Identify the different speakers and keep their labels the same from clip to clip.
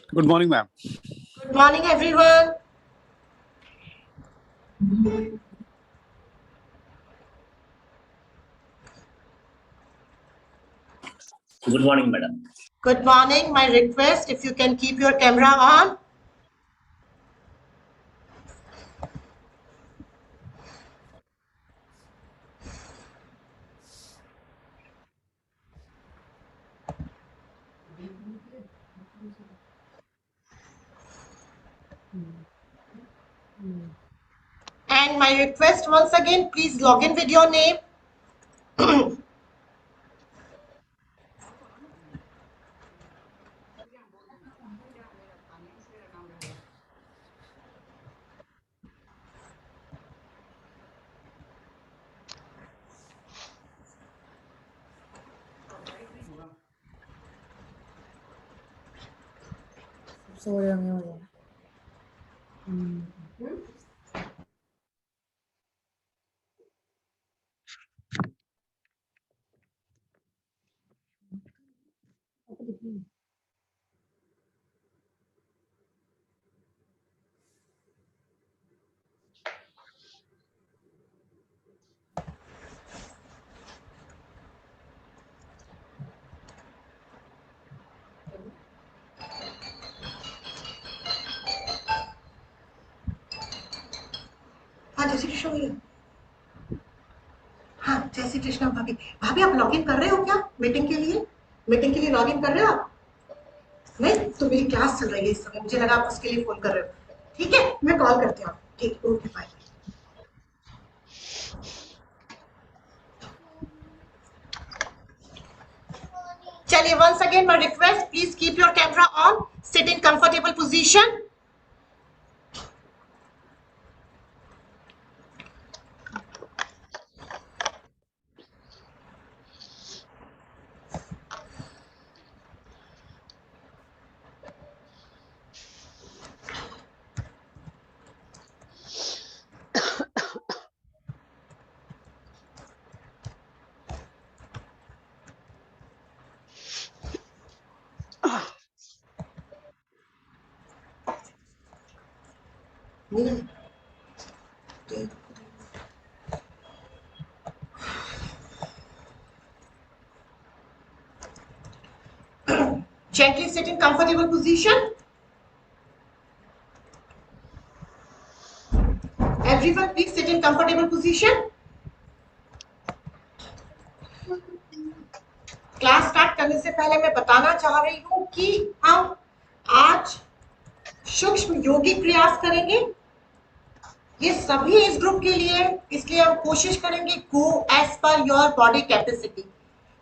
Speaker 1: Good morning, ma'am.
Speaker 2: Good morning, everyone.
Speaker 3: Good morning, madam.
Speaker 2: Good morning. My request, if you can keep your camera on. And my request once again, please log in with your name.
Speaker 4: 소령이 오네.
Speaker 2: हाँ, जय श्री कृष्ण भैया। हाँ, जय श्री कृष्ण भाभी। भाभी, आप log in कर रहे हो क्या मीटिंग के लिए? मीटिंग के लिए लॉग इन कर रहे हो आप? नहीं, तो मेरी क्लास चल रही है इस समय, मुझे लगा आप उसके लिए फोन कर रहे हो। ठीक है, मैं कॉल करती हूँ। ठीक, ओके, बाय। चलिए, once again my request, please keep your camera on, sit in comfortable position. Gently sit in comfortable position. Everyone, please sit in comfortable position. Class start करने से पहले मैं बताना चाह रही हूँ कि हम आज सूक्ष्म योगिक प्रयास करेंगे। ये सभी इस ग्रुप के लिए, इसलिए हम कोशिश करेंगे go as per your body capacity.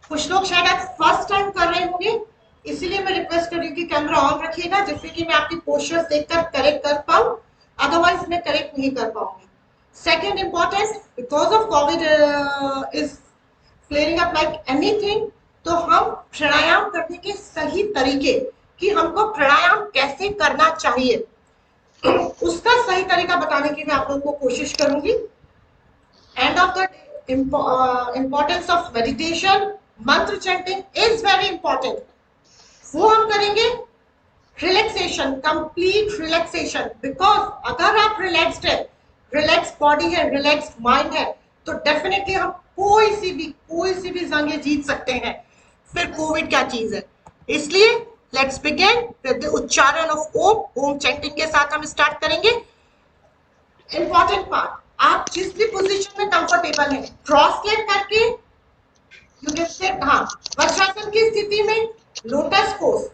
Speaker 2: कुछ लोग शायद आज फर्स्ट टाइम कर रहे होंगे, इसीलिए मैं रिक्वेस्ट कर रही हूँ कि कैमरा ऑन रखिएगा, जिससे कि मैं आपकी पोस्चर्स देखकर करेक्ट कर पाऊँ, अदरवाइज मैं करेक्ट नहीं कर पाऊंगी। Second important, because of Covid is flaring up like anything, तो हम प्राणायाम करने के सही तरीके, कि हमको प्राणायाम कैसे करना चाहिए, उसका सही तरीका बताने की मैं आप लोगों को कोशिश करूंगी। End of the importance of meditation, मंत्र चैंटिंग इज वेरी इंपॉर्टेंट, वो हम करेंगे। रिलैक्सेशन, कंप्लीट रिलैक्सेशन, बिकॉज अगर आप रिलैक्स्ड है, रिलैक्स बॉडी है, रिलैक्स माइंड है, तो डेफिनेटली हम कोई सी भी जंग जीत सकते हैं। फिर कोविड क्या चीज है, इसलिए लेट्स बिगिन विद द उच्चारण ऑफ ओम। ओम चैंटिंग के साथ हम स्टार्ट करेंगे। इंपॉर्टेंट पार्ट, आप जिस भी पोजीशन में कंफर्टेबल है, क्रॉस लेग करके, यू कैन सिट, हाँ, वज्रासन की स्थिति में, लोटस पोज।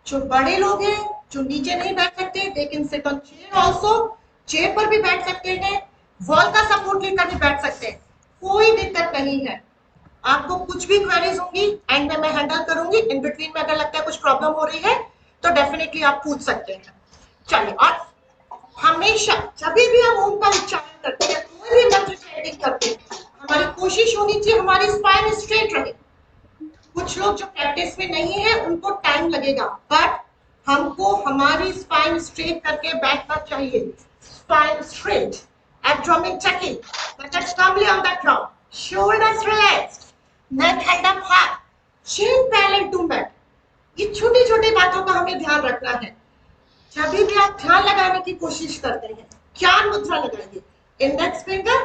Speaker 2: जो बड़े लोग हैं, जो नीचे नहीं बैठ सकते, they can sit on chair also, chair पर भी बैठ सकते हैं, वॉल का सपोर्ट लेकर भी बैठ सकते हैं, कोई दिक्कत नहीं है। आपको कुछ भी क्वेरीज होंगी एंड में मैं हैंडल करूंगी। इन बिटवीन में अगर लगता है कुछ प्रॉब्लम हो रही है तो डेफिनेटली आप पूछ सकते हैं। चलिए, और हमेशा जब भी हम ओम का उच्चारण करते हैं, कोई भी मंत्र चैंटिंग करते हैं, हमारी कोशिश होनी चाहिए हमारी स्पाइन स्ट्रेट रहे। कुछ लोग जो प्रैक्टिस में नहीं है उनको टाइम लगेगा, बट हमको हमारी स्पाइन स्ट्रेट करके बैठना चाहिए। Spine straight, abdomen checking, buttocks firmly on the ground, shoulders relaxed, neck hand up high, chin parallel to mat। ये छोटी छोटी बातों का हमें ध्यान रखना है। जब भी आप ध्यान लगाने की कोशिश करते हैं, ज्ञान मुद्रा लगाइए, इंडेक्स फिंगर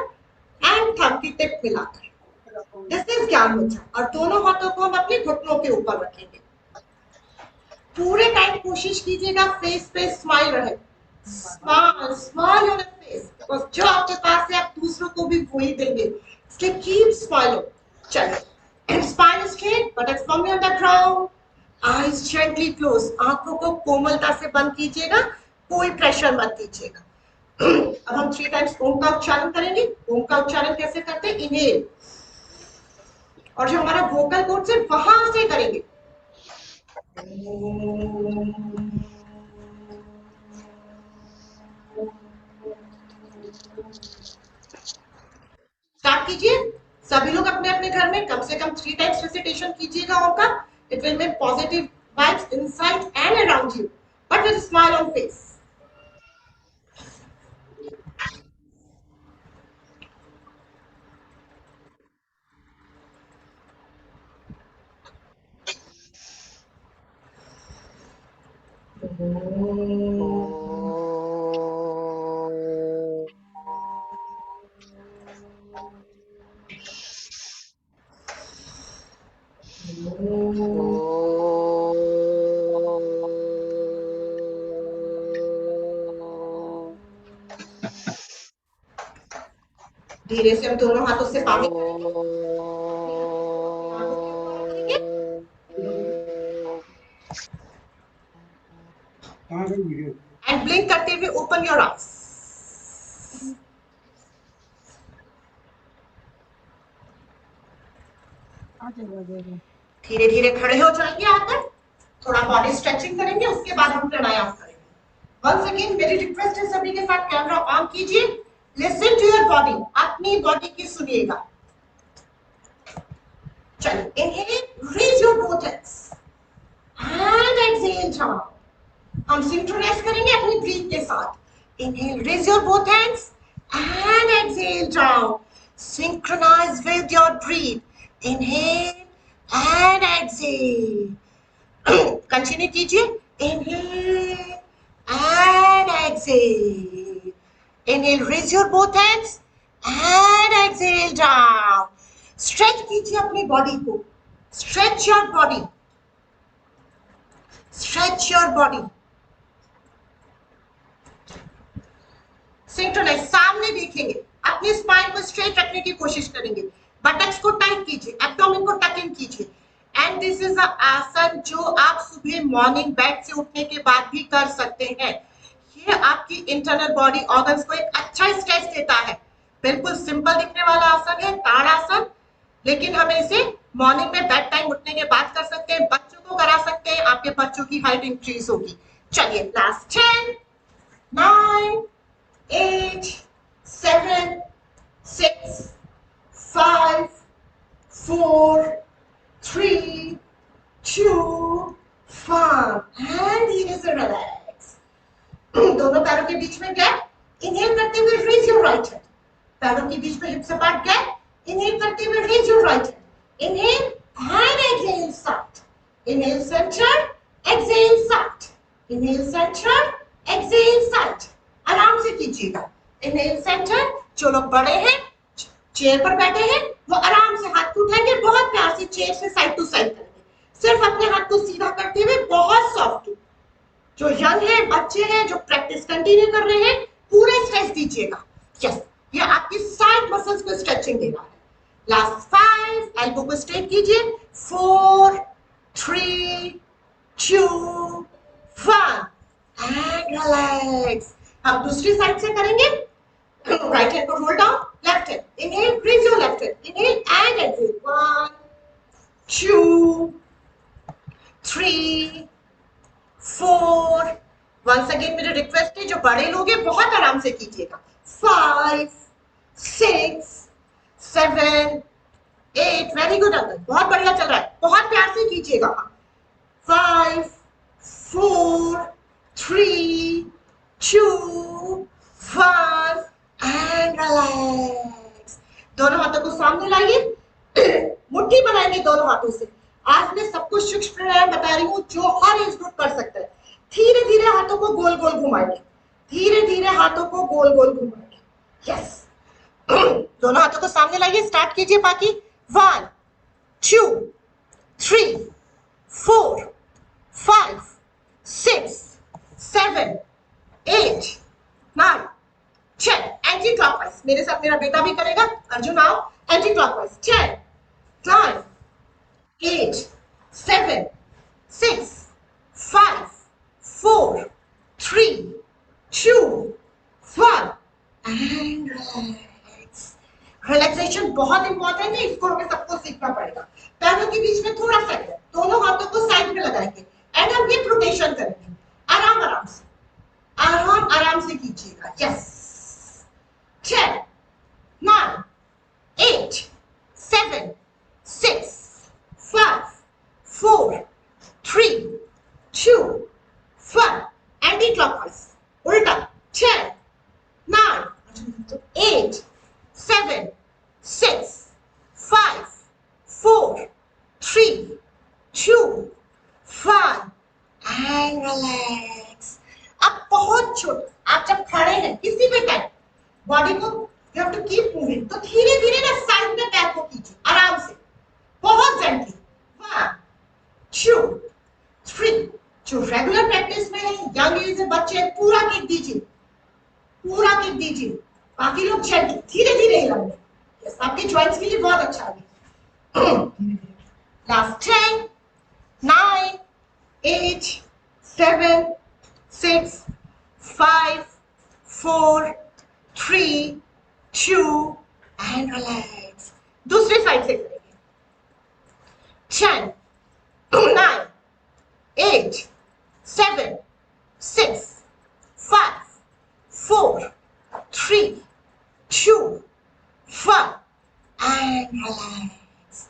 Speaker 2: एंड थंब की टिप मिलाकर, दिस इज ज्ञान मुद्रा। और दोनों हाथों को हम अपने घुटनों के ऊपर रखेंगे। पूरे टाइम कोशिश कीजिएगा फेस पे स्माइल रहे, smile smile on face, because जो आपके पास है आप दूसरों को भी वही देंगे, इसलिए कीप स्माइलिंग। चलिए, spine straight, buttocks firmly on the ground, eyes gently close, आंखों को कोमलता से बंद कीजिएगा, कोई प्रेशर मत दीजिएगा। अब हम 3 टाइम्स ओम का उच्चारण करेंगे। ओम का उच्चारण कैसे करते हैं? इनहेल, और जो हमारा वोकल कोर्ड है वहां से करेंगे। स्टार्ट कीजिए। सभी लोग अपने अपने घर में कम से कम 3 टाइम्स रिसिटेशन कीजिएगा ओम का। It will make positive vibes inside and around you, but with smile on face. धीरे से हम दोनों हाथों से पानी एंड ब्लिंक करते हुए ओपन योर आईज। धीरे धीरे खड़े हो जाएंगे आकर, थोड़ा बॉडी स्ट्रेचिंग करेंगे, उसके बाद हम प्राणायाम करेंगे। वंस अगेन मेरी रिक्वेस्ट है सभी के साथ कैमरा ऑन कीजिए, लिसन टू योर बॉडी, अपनी बॉडी की सुनिएगा। चलिए, inhale, raise your both hands and exhale down. हम सिंक्रोनाइज करेंगे अपनी ब्रीथ के साथ। Inhale, raise your both hands and exhale down, synchronise with your breath. Inhale and exhale, continue कीजिए। इनहेल and exhale. Inhale, raise your both hands and exhale down. Stretch कीजिए अपनी body को, stretch your body, stretch your body. Synchronize, सामने देखेंगे, अपनी spine को straight रखने की कोशिश करेंगे, बटक्स को टाइट कीजिए, एब्डोमेन को टक इन कीजिए। एंड दिस इज अ आसन जो आप सुबह मॉर्निंग बेड से उठने के बाद भी कर सकते हैं। ये आपकी इंटरनल बॉडी ऑर्गन्स को एक अच्छा स्ट्रेच देता है। बिल्कुल सिंपल दिखने वाला आसन है, ताड़ासन, लेकिन हमें इसे मॉर्निंग में बेड टाइम उठने के बाद कर सकते हैं, बच्चों को करा सकते हैं, आपके बच्चों की हाइट इंक्रीज होगी। चलिए, लास्ट 10, 9, 8, 7, 6, 5, 4, 3, 2, 1 and धीरे से रिलैक्स। दोनों पैरों के बीच में गैप, इनहेल करते हुए रेज योर राइट हैंड, पैरों के बीच में हिप्स अपार्ट गैप, इनहेल करते हुए raise your right hand, inhale and exhale side, inhale centre, exhale side, inhale centre, exhale side. आराम से कीजिएगा। इनहेल सेंटर, जो लोग बड़े हैं चेयर पर बैठे हैं वो आराम से हाथ को उठाएंगे, बहुत प्यार से चेयर से साइड टू साइड करेंगे, सिर्फ अपने हाथ को सीधा करते हुए, बहुत सॉफ्ट। जो यंग है, बच्चे हैं जो प्रैक्टिस कंटिन्यू कर रहे हैं, पूरा स्ट्रेच दीजिएगा। यस, ये आपकी साइड मसल्स को स्ट्रेचिंग दे रहा है। लास्ट 5, एल्बो को स्ट्रेट कीजिए। 4, 3, 2, 1 एंड रिलैक्स। हम दूसरी साइड से करेंगे। राइट हैंड को roll down, left hand, inhale, raise your left hand, inhale and exhale. 1, 2, 3, 4। Once again मेरी रिक्वेस्ट है, जो बड़े लोग हैं बहुत आराम से कीजिएगा। 5, 6, 7, 8। वेरी गुड अंकल, बहुत बढ़िया चल रहा है, बहुत प्यार से कीजिएगा। 5, 4, 3, 2, 1 एंड रिलैक्स। दोनों हाथों को सामने लाइए, मुट्ठी बनाएंगे दोनों हाथों से। आज मैं सबको सूक्ष्म प्राणायाम बता रही हूँ जो हर एज ग्रुप कर सकता है। धीरे धीरे हाथों को गोल गोल घुमाएंगे, धीरे धीरे हाथों को गोल गोल घुमाएंगे। यस, दोनों हाथों को सामने लाइए, स्टार्ट कीजिए बाकी। 1 2 3 4 5 6 7 8 9 10। एंटी क्लॉकवाइज मेरे साथ मेरा बेटा भी करेगा। अर्जुन आओ, anti clockwise. 10 9 8 7 6 5 4 3 2 1 and relax. Relaxation बहुत इंपॉर्टेंट है, इसको हमें सबको सीखना पड़ेगा। पैरों के बीच में थोड़ा सा गैप, दोनों हाथों को साइड में लगाएंगे एंड हम हिप रोटेशन करेंगे। आराम आराम से, आराम आराम से कीजिएगा। यस, 10 9 8 7 6 5 4 3 2 1 एंटी क्लॉकवाइज उल्टा। 10 9 8 7 6 5 4 3 2 1 एंड रिलैक्स। अब बहुत छोटे, आप जब खड़े हैं किसी भी टाइम बॉडी को you have to keep moving, तो धीरे धीरे ना साइड में पैर को कीजिए आराम से, बहुत जेंटली। 1 2 3। जो रेगुलर प्रैक्टिस में है, यंग एज है, बच्चे पूरा किक दीजिए, पूरा किक दीजिए। बाकी लोग जेंटली धीरे धीरे हिलाएंगे। यस, आपके जॉइंट्स के लिए बहुत अच्छा है। Last 10 9 8 7 6 5 4 3 2 and relax. दूसरी साइड से करेंगे। 10 9 8 7 6 5 4 3 2 1 एंड रिलैक्स।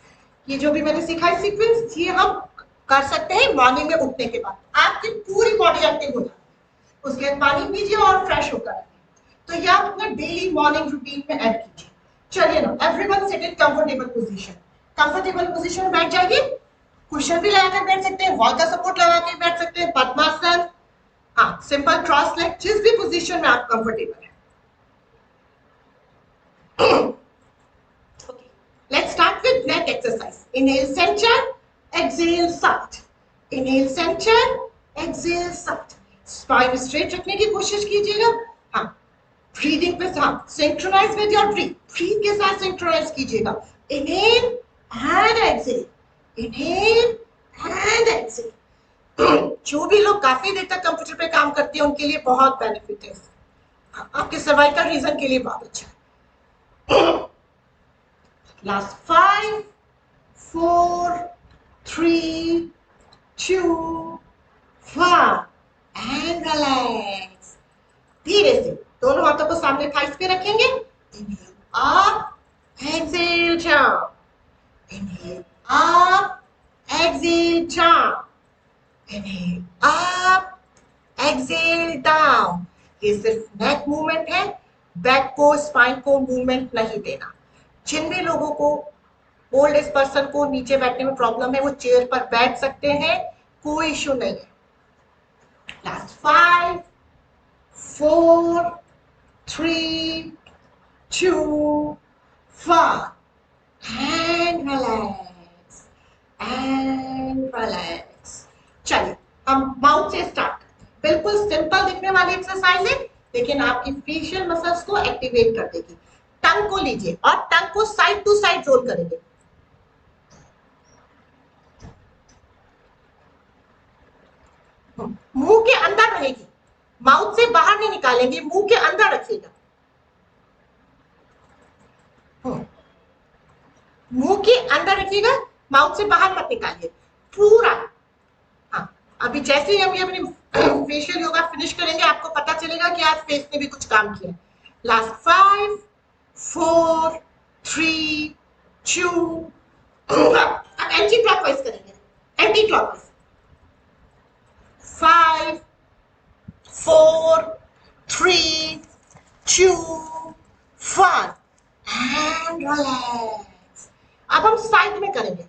Speaker 2: ये जो भी मैंने सिखाई सीक्वेंस, ये हम कर सकते हैं मॉर्निंग में उठने के बाद। आपकी पूरी बॉडी एक्टिव हो जाती है, उसके बाद पानी पीजिए और फ्रेश होकर आइए। तो ये आप अपने डेली मॉर्निंग रूटीन में ऐड कीजिए। चलिए ना, everyone sit in comfortable position. Comfortable position में बैठ जाइए। कुशन भी लगा कर बैठ सकते हैं, वॉल का सपोर्ट लगा के बैठ सकते हैं, पद्मासन, हाँ, सिंपल क्रॉस लेग, जिस भी पोजीशन में आप कंफर्टेबल है। Okay, let's start with neck exercise. Inhale center, exhale side. Inhale center, exhale side. Spine straight रखने की कोशिश कीजिएगा। हाँ, ब्रीदिंग पे हाँ, synchronise with your breath, breath के साथ सिंक्रोनाइज कीजिएगा। Inhale and exhale, inhale and exhale. जो भी लोग काफी देर तक कंप्यूटर पे काम करते हैं उनके लिए बहुत बेनिफिट है, आपके सर्वाइकल रीजन के लिए बहुत अच्छा है। Last 5 4 3 2 1 and relax. धीरे से दोनों हाथों को सामने थाइस पे रखेंगे। Inhale up, exhale down, inhale up, exhale down, inhale up, exhale down. ये सिर्फ नेक मूवमेंट है, बैक को, स्पाइन को मूवमेंट नहीं देना। जिन भी लोगों को, ओल्ड एज पर्सन को नीचे बैठने में प्रॉब्लम है, वो चेयर पर बैठ सकते हैं, कोई इश्यू नहीं है। Last 5 4 3 2 1 and relax and relax. चलिए हम माउथ से स्टार्ट करते हैं। बिल्कुल सिंपल दिखने वाली एक्सरसाइज है, लेकिन आपकी फेशियल मसल्स को एक्टिवेट कर देगी। टंग को लीजिए और टंग को साइड टू साइड रोल करेंगे। मुंह के अंदर रहेगी, माउथ से बाहर नहीं निकालेंगे, मुंह के अंदर रखिएगा। मुंह के अंदर रखिएगा, माउथ से बाहर मत निकालिए पूरा। हाँ, अभी जैसे ही हम ये अपनी फेशियल योगा फिनिश करेंगे, आपको पता चलेगा कि आज फेस ने भी कुछ काम किया। लास्ट 5 4 3 2 अब एंटी क्लॉकवाइज करेंगे, एंटी क्लॉकवाइज। 5 4 3 2 1 and relax. अब हम साइड में करेंगे।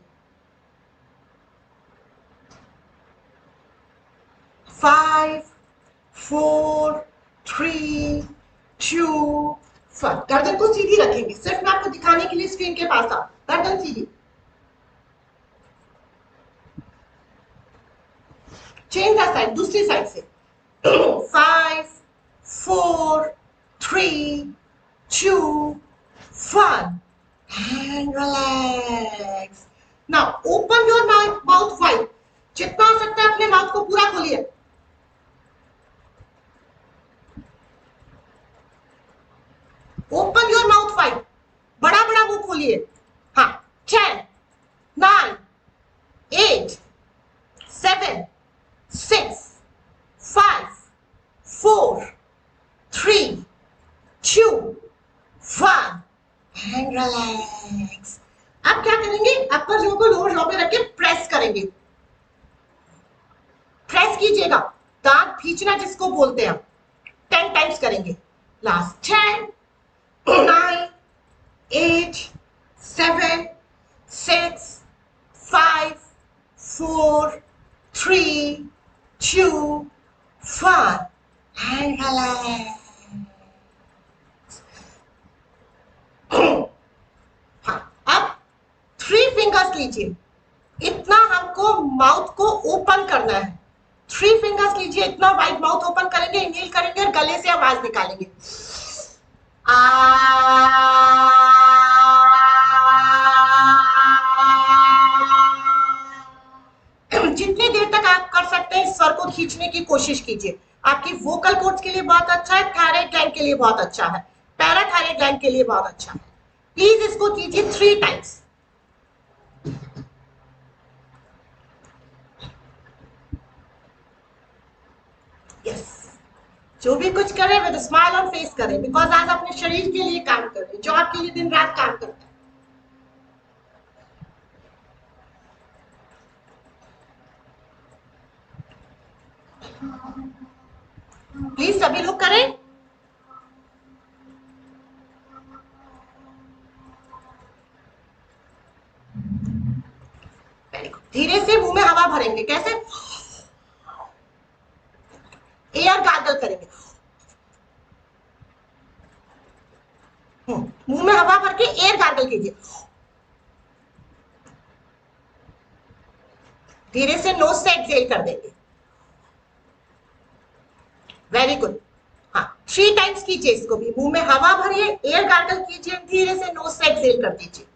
Speaker 2: 5 4 3 2 1। गर्दन को सीधी रखेंगे, सिर्फ मैं आपको दिखाने के लिए स्क्रीन के पास आ, गर्दन सीधी। चेंज द साइड, दूसरी साइड से। 5 4 3 2 1 and relax. Now open your mouth wide. जितना हो सकता है अपने माउथ को पूरा खोलिए। ओपन योर माउथ वाइड, बड़ा बड़ा मुंह खोलिए। हाँ, 10 9 8 7 6 5 4 3 2 1 एंड रिलैक्स। अब क्या करेंगे, अपर जॉ को लोअर जॉ पे रख के प्रेस करेंगे। प्रेस कीजिएगा, दांत खींचना जिसको बोलते हैं हम। 10 टाइम्स करेंगे। Last 10 9 8 7 6 5 4 3 2 1 and relax. हाँ, अब 3 फिंगर्स लीजिए। इतना हमको माउथ को ओपन करना है। 3 फिंगर्स लीजिए, इतना वाइड माउथ ओपन करेंगे, इनहेल करेंगे और गले से आवाज निकालेंगे। जितनी देर तक आप कर सकते हैं स्वर को खींचने की कोशिश कीजिए। आपकी वोकल कोर्ड्स के लिए बहुत अच्छा है, थायराइड ग्लैंड के लिए बहुत अच्छा है, पैराथायराइड ग्लैंड के लिए बहुत अच्छा है। प्लीज इसको कीजिए 3 टाइम्स। यस, जो भी कुछ करें विद स्माइल ऑन फेस करें, बिकॉज आज अपने शरीर के लिए काम कर रहे हैं, जो आपके लिए दिन रात काम करता है। प्लीज सभी लोग करें। धीरे से मुंह में हवा भरेंगे। कैसे? एयर गार्गल करेंगे। मुंह में हवा भर के एयर गार्गल कीजिए। धीरे से नोज से एक्सहेल कर देंगे। Very good. हाँ, 3 टाइम्स कीजिए इसको भी। मुंह में हवा भरिए, एयर गार्गल कीजिए, धीरे से नोज से एक्सहेल कर दीजिए।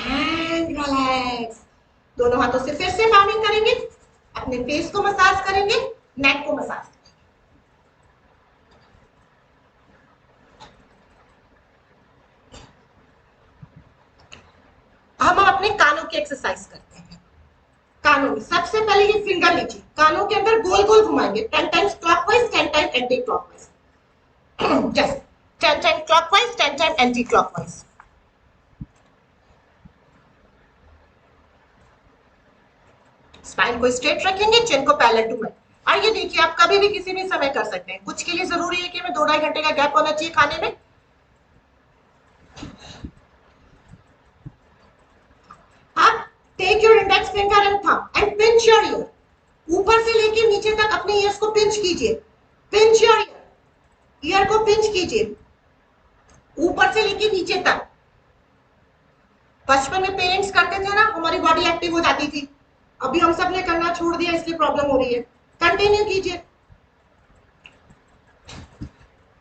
Speaker 2: And relax. दोनों हाथों से फिर से पाउंडिंग करेंगे, अपने फेस को मसाज करेंगे, नेक को मसाज करेंगे। हम अपने कानों की एक्सरसाइज करते हैं। कानों में सबसे पहले ये फिंगर लीजिए, कानों के अंदर गोल गोल घुमाएंगे। 10 times clockwise, 10 time anti clockwise. Just 10 time clockwise, 10 time anti clockwise. Spine को स्ट्रेट रखेंगे, चिन को पैरेलल टू में। और ये देखिए, आप कभी भी किसी भी समय कर सकते हैं। कुछ के लिए जरूरी है कि हमें 2-2.5 घंटे का गैप होना चाहिए खाने में। आप take your index finger and thumb and pinch your ear. ऊपर से लेके नीचे तक अपने ईयर्स को पिंच कीजिए। पिंच योर ईयर, ईयर को पिंच कीजिए ऊपर से लेके नीचे तक। बचपन में पेरेंट्स करते थे ना, हमारी बॉडी एक्टिव हो जाती थी। अभी हम सब ने करना छोड़ दिया, इसलिए प्रॉब्लम हो रही है। कंटिन्यू कीजिए।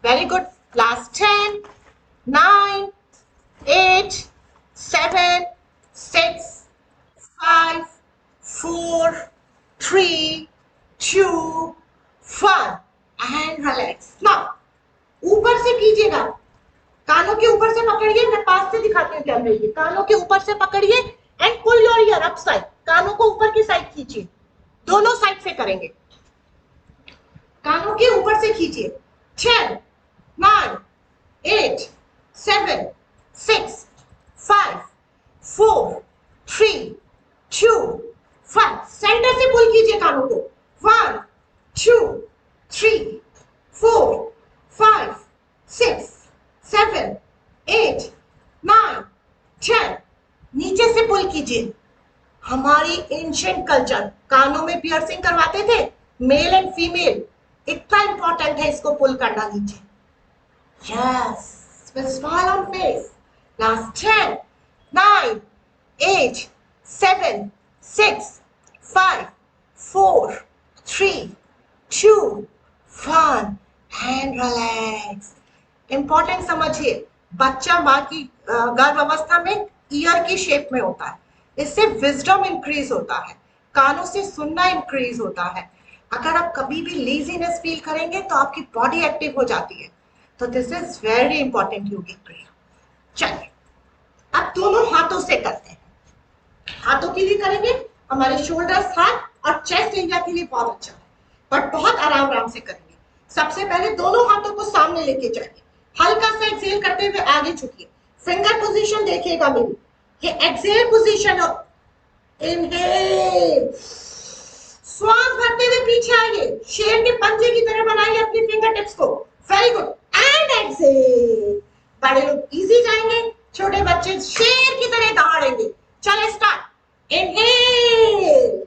Speaker 2: Very good. Last 10 9 8 7 6 5 4 3 2 1 and relax. Now ऊपर से कीजिएगा, कानों के ऊपर से पकड़िए। मैं पास से दिखाती हूँ कैमरे के। कानों के ऊपर से पकड़िए and pull your ear up side. कानों को ऊपर की साइड खींचिए। दोनों साइड से करेंगे। कानों के ऊपर से खींचिए। 10 9 8 7 6 5 4 3 2 1। सेंटर से पुल कीजिए कानों को। 1 2 3 4 5 6 7 8 9 10। कीजिए, हमारी एंशिएंट कल्चर कानों में पियर्सिंग करवाते थे, मेल एंड फीमेल, इतना इंपॉर्टेंट है इसको पुल करना नीचे। Yes, with smile on face. Last 10, 9, 8, 7, 6, 5, 4, 3, 2, 1 and relax. Important समझिए, बच्चा माँ की गर्भ अवस्था में ईयर की शेप में होता है, इससे विजडम इंक्रीज होता है, कानों से सुनना इंक्रीज होता है। अगर आप कभी भी लेजीनेस फील करेंगे तो आपकी बॉडी एक्टिव हो जाती है, तो दिस इज वेरी इंपॉर्टेंट योगिक क्रिया। चलिए अब दोनों हाथों से करते हैं, हाथों के लिए करेंगे, हमारे शोल्डर्स हाथ और चेस्ट एरिया के लिए बहुत अच्छा है, बट बहुत आराम से करेंगे। सबसे पहले दोनों हाथों को सामने लेके जाइए, हल्का सा एक्सहेल करते हुए आगे झुकिए, फिंगर पोजीशन देखिएगा मेरी, ये एक्सहेल पोजीशन और इनहेल, श्वास भरते हुए पीछे आइए, शेर के पंजे की तरह बनाइए अपनी फिंगर टिप्स को, वेरी गुड, एंड एक्सहेल। बड़े लोग इजी जाएंगे, छोटे बच्चे शेर की तरह दौड़ेंगे। चलो स्टार्ट, इनहेल,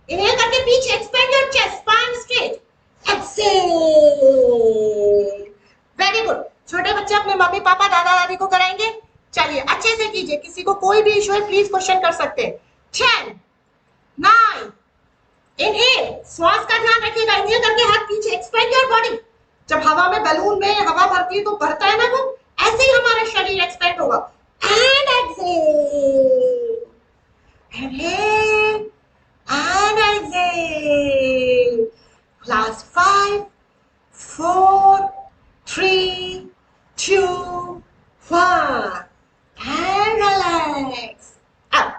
Speaker 2: इनहेल करके पीछे, expand your chest, spine straight, exhale, very good. छोटे बच्चे अपने मम्मी पापा दादा दादी को कराएंगे, चलिए अच्छे से कीजिए, किसी को कोई भी इशू है प्लीज क्वेश्चन कर सकते हैं। 10, 9, इनहेल, श्वास का ध्यान रखिएगा, इनहेल करके हाथ पीछे, एक्सपेंड योर बॉडी। जब हवा में बैलून में हवा भरती है तो भरता है ना, वो ऐसे ही हमारा शरीर एक्सपेंड होगा। And exhale, inhale and exhale, last 5, 4, 3, 2, 1 and relax. अब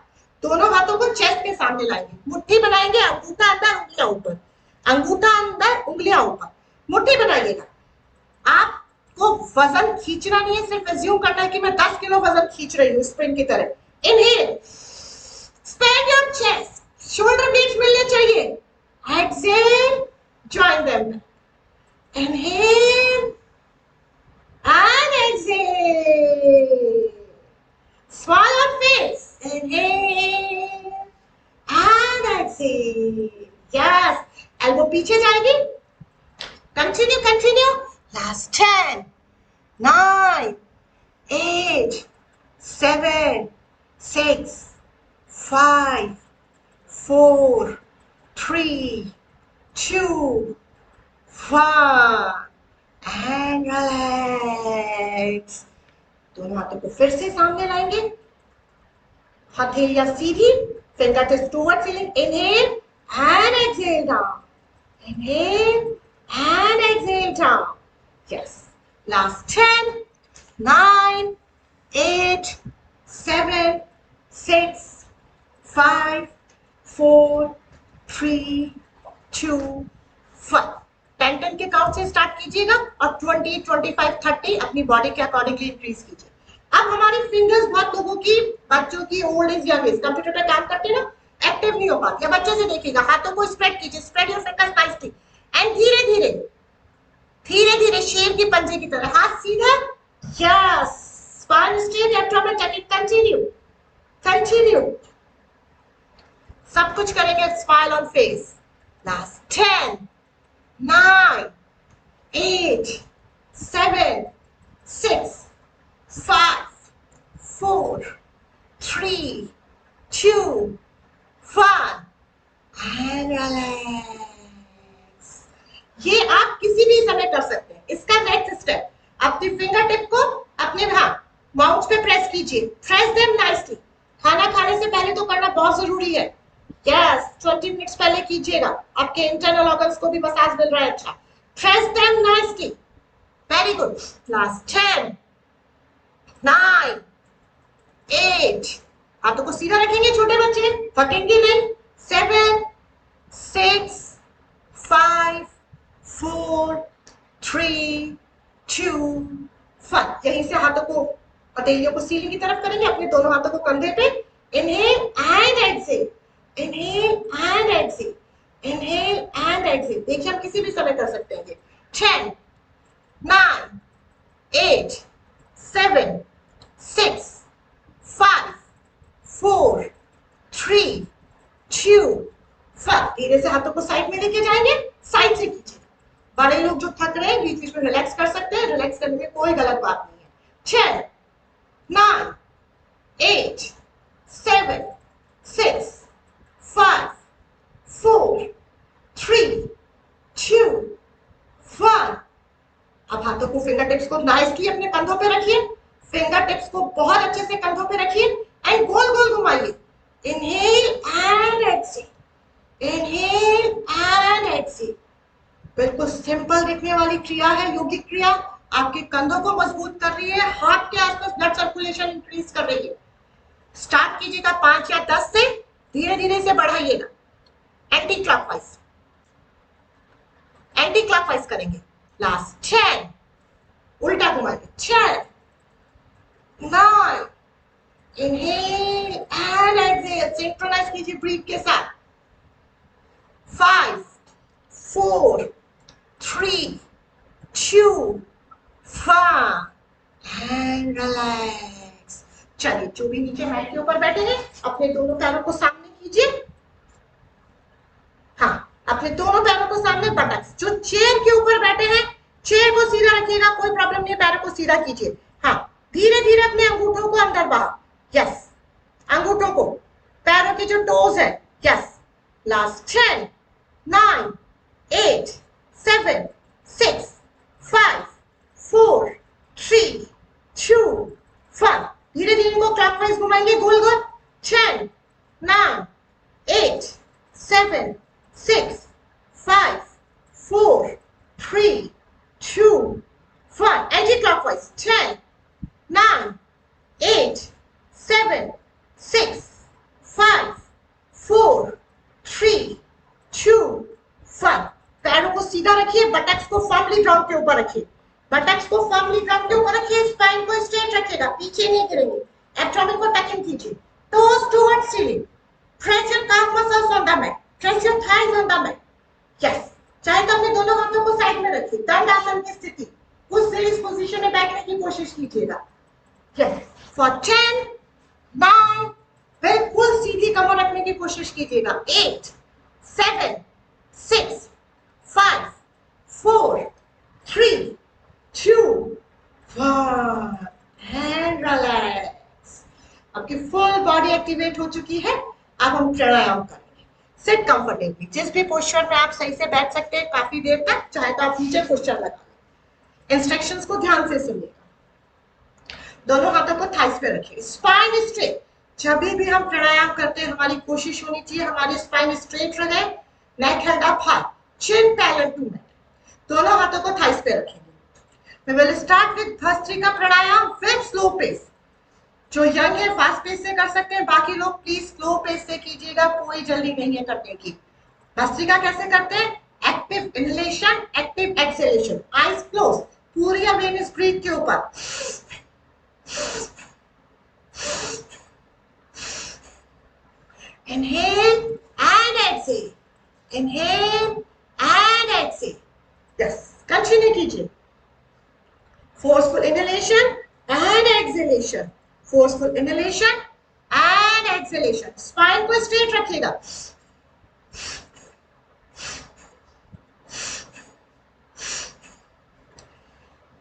Speaker 2: दोनों हाथों को चेस्ट के सामने लाएंगे, मुट्ठी बनाएंगे, अंगूठा अंदर उंगलियां ऊपर, अंगूठा अंदर उंगलियां ऊपर, मुट्ठी बनाइएगा। आपको वजन खींचना नहीं है, सिर्फ एज्यूम करना है कि मैं 10 किलो वजन खींच रही हूँ स्प्रिंग की तरह। Inhale, spend your chest, shoulder blades मिलने चाहिए, exhale, join them, inhale and exhale, smile on face, inhale and exhale, yes, elbow पीछे जाएगी, continue, last 10, 9, 8, 7, 6, 5, 4, 3, 2, 1 and relax। दोनों हाथों को फिर से सामने लाएंगे, हथेलियां सीधी, finger tips towards ceiling, inhale and exhale down, inhale and exhale down, yes, last 10, 9, 8, 7, 6, 5, 4, 3, 2, 1। 10 के काउंट से स्टार्ट कीजिएगा और 20, 25, 30 अपनी बॉडी के अकॉर्डिंगली इंक्रीज कीजिए। अब हमारी फिंगर्स बहुत लोगों की, बच्चों की, ओल्ड एज या एज, कंप्यूटर पे काम करते हैं ना, एक्टिव नहीं हो पाती है। बच्चे से देखिएगा, हाथों को स्प्रेड कीजिए, spread your fingers nicely and धीरे धीरे शेर की पंजे की तरह, हाथ सीधा, yes, spine straight, abdomen tight, continue, सब कुछ करेंगे, smile on face. Last 10, 9, 8, 7, 6, 5, 4, 3, 2, 1 and relax। ये आप किसी भी समय कर सकते हैं। इसका नेक्स्ट स्टेप, अपनी फिंगर टिप को अपने माउथ पे प्रेस कीजिए, प्रेस देम नाइसली। खाना खाने से पहले तो करना बहुत जरूरी है, यस, 20 मिनट्स पहले कीजिएगा, आपके इंटरनल ऑर्गन्स को भी मसाज मिल रहा है। अच्छा, press them nicely, very good. Last 10, 9, 8, हाथों को सीधा रखेंगे छोटे बच्चे, थकेंगे नहीं, 7, 6, 5, 4, 3, 2, 1। यहीं से हाथों को, हथेलियों को सीलिंग की तरफ करेंगे, अपने दोनों हाथों को कंधे पे, inhale and exhale, inhale and exhale, inhale and exhale. देखिए हम किसी भी समय कर सकते हैं। 10, 9, 8, 7, 6, 5, 4, chew. फट धीरे से हाथों को साइड में लेके जाएंगे, साइड से कीजिए। बड़े लोग जो थक रहे हैं बीच बीच में रिलैक्स कर सकते हैं, रिलैक्स करने में कोई गलत बात नहीं है। 10, 9, 8, 7, 6, 5, 4, 3, 2, 1। अब हाथों को फिंगर टिप्स को नाइसली अपने कंधों पे रखिए, फिंगर टिप्स को बहुत अच्छे से कंधों पे रखिए एंड गोल गोल घुमाइए। Inhale and exhale, inhale and exhale. बिल्कुल सिंपल दिखने वाली क्रिया है, योगिक क्रिया। आपके कंधों को मजबूत कर रही है, हार्ट के आसपास ब्लड सर्कुलेशन इंक्रीज कर रही है। स्टार्ट कीजिएगा 5 या 10 से, धीरे धीरे से बढ़ाइएगा। एंटी क्लॉकवाइज, एंटी क्लॉकवाइज करेंगे। लास्ट 10, उल्टा घुमाएंगे। 10, 9, इनहेल एंड एक्सहेल, सिंक्रोनाइज कीजिए ब्रीथ के साथ। 5, 4, 3, 2, 1 एंड रिलैक्स। चलिए, जो भी नीचे मैट के ऊपर बैठे हैं अपने दोनों पैरों को सामने कीजिए। हाँ, अपने दोनों पैरों को सामने, बटक्स। जो चेयर के ऊपर बैठे हैं चेयर को सीधा रखिएगा, कोई प्रॉब्लम नहीं है, पैरों को सीधा कीजिए। हाँ, धीरे धीरे अपने अंगूठों को अंदर बाहर। यस, अंगूठों को, पैरों के जो टोज है। Yes, last 10, 9, 8, 7, 6, 5, 4, 3, 2, 1। धीरे धीरे इनको क्लॉकवाइज घुमाएंगे, गोल गोल। 10, 9, 8, 7, 6, 5, 4, 3, 2, 1। Anti clockwise. 10, 9, 8, 7, 6, 5, 4, 3, 2, 1। पैरों को सीधा रखिए, बटक्स को फर्मली ग्राउंड के ऊपर रखिए, बटक्स को फर्मली ग्राउंड के ऊपर रखिए। स्पाइन को स्ट्रेट रखिएगा, पीछे नहीं गिरेंगे। एब्डोमेन को टचिंग कीजिए, toes towards ceiling. Press your calf muscles on the mat. Press your thighs on the mat. Yes. चाहे तो अपने दोनों हाथों को साइड में रखिए, दंडासन की स्थिति, उस इस पोजीशन में बैठने की कोशिश कीजिएगा। Yes. For 10, 9, बिल्कुल सीधी कमर रखने की कोशिश कीजिएगा। 8, 7, 6, 5, 4, 3, 2, 1 and relax। आपकी फुल बॉडी एक्टिवेट हो चुकी है। अब हम प्राणायाम करेंगे। सिट कंफर्टेबली, जिस भी पोस्चर में आप सही से बैठ सकते हैं काफी देर तक, चाहे तो आप नीचे पोस्चर लगा लें। इंस्ट्रक्शंस को ध्यान से सुनिएगा। दोनों हाथों को थाइस पे रखिए, स्पाइन स्ट्रेट। जब भी हम प्राणायाम करते हैं हमारी कोशिश होनी चाहिए हमारी स्पाइन स्ट्रेट रहे, neck held up high, chin parallel to mat. दोनों हाथों को थाइस पे रखेंगे। We will start with bhastrika pranayama with slow pace. जो यंग है फास्ट पेस से कर सकते हैं, बाकी लोग प्लीज स्लो पेस से कीजिएगा, कोई जल्दी नहीं है करने की। भस्त्रिका कैसे करते हैं? Active inhalation, active exhalation, eyes close, पूरी अवेयरनेस ब्रीथ के ऊपर। Inhale and exhale, inhale and exhale. Yes, continue कीजिए। Forceful inhalation and exhalation, forceful inhalation and exhalation. Spine को स्ट्रेट रखिएगा।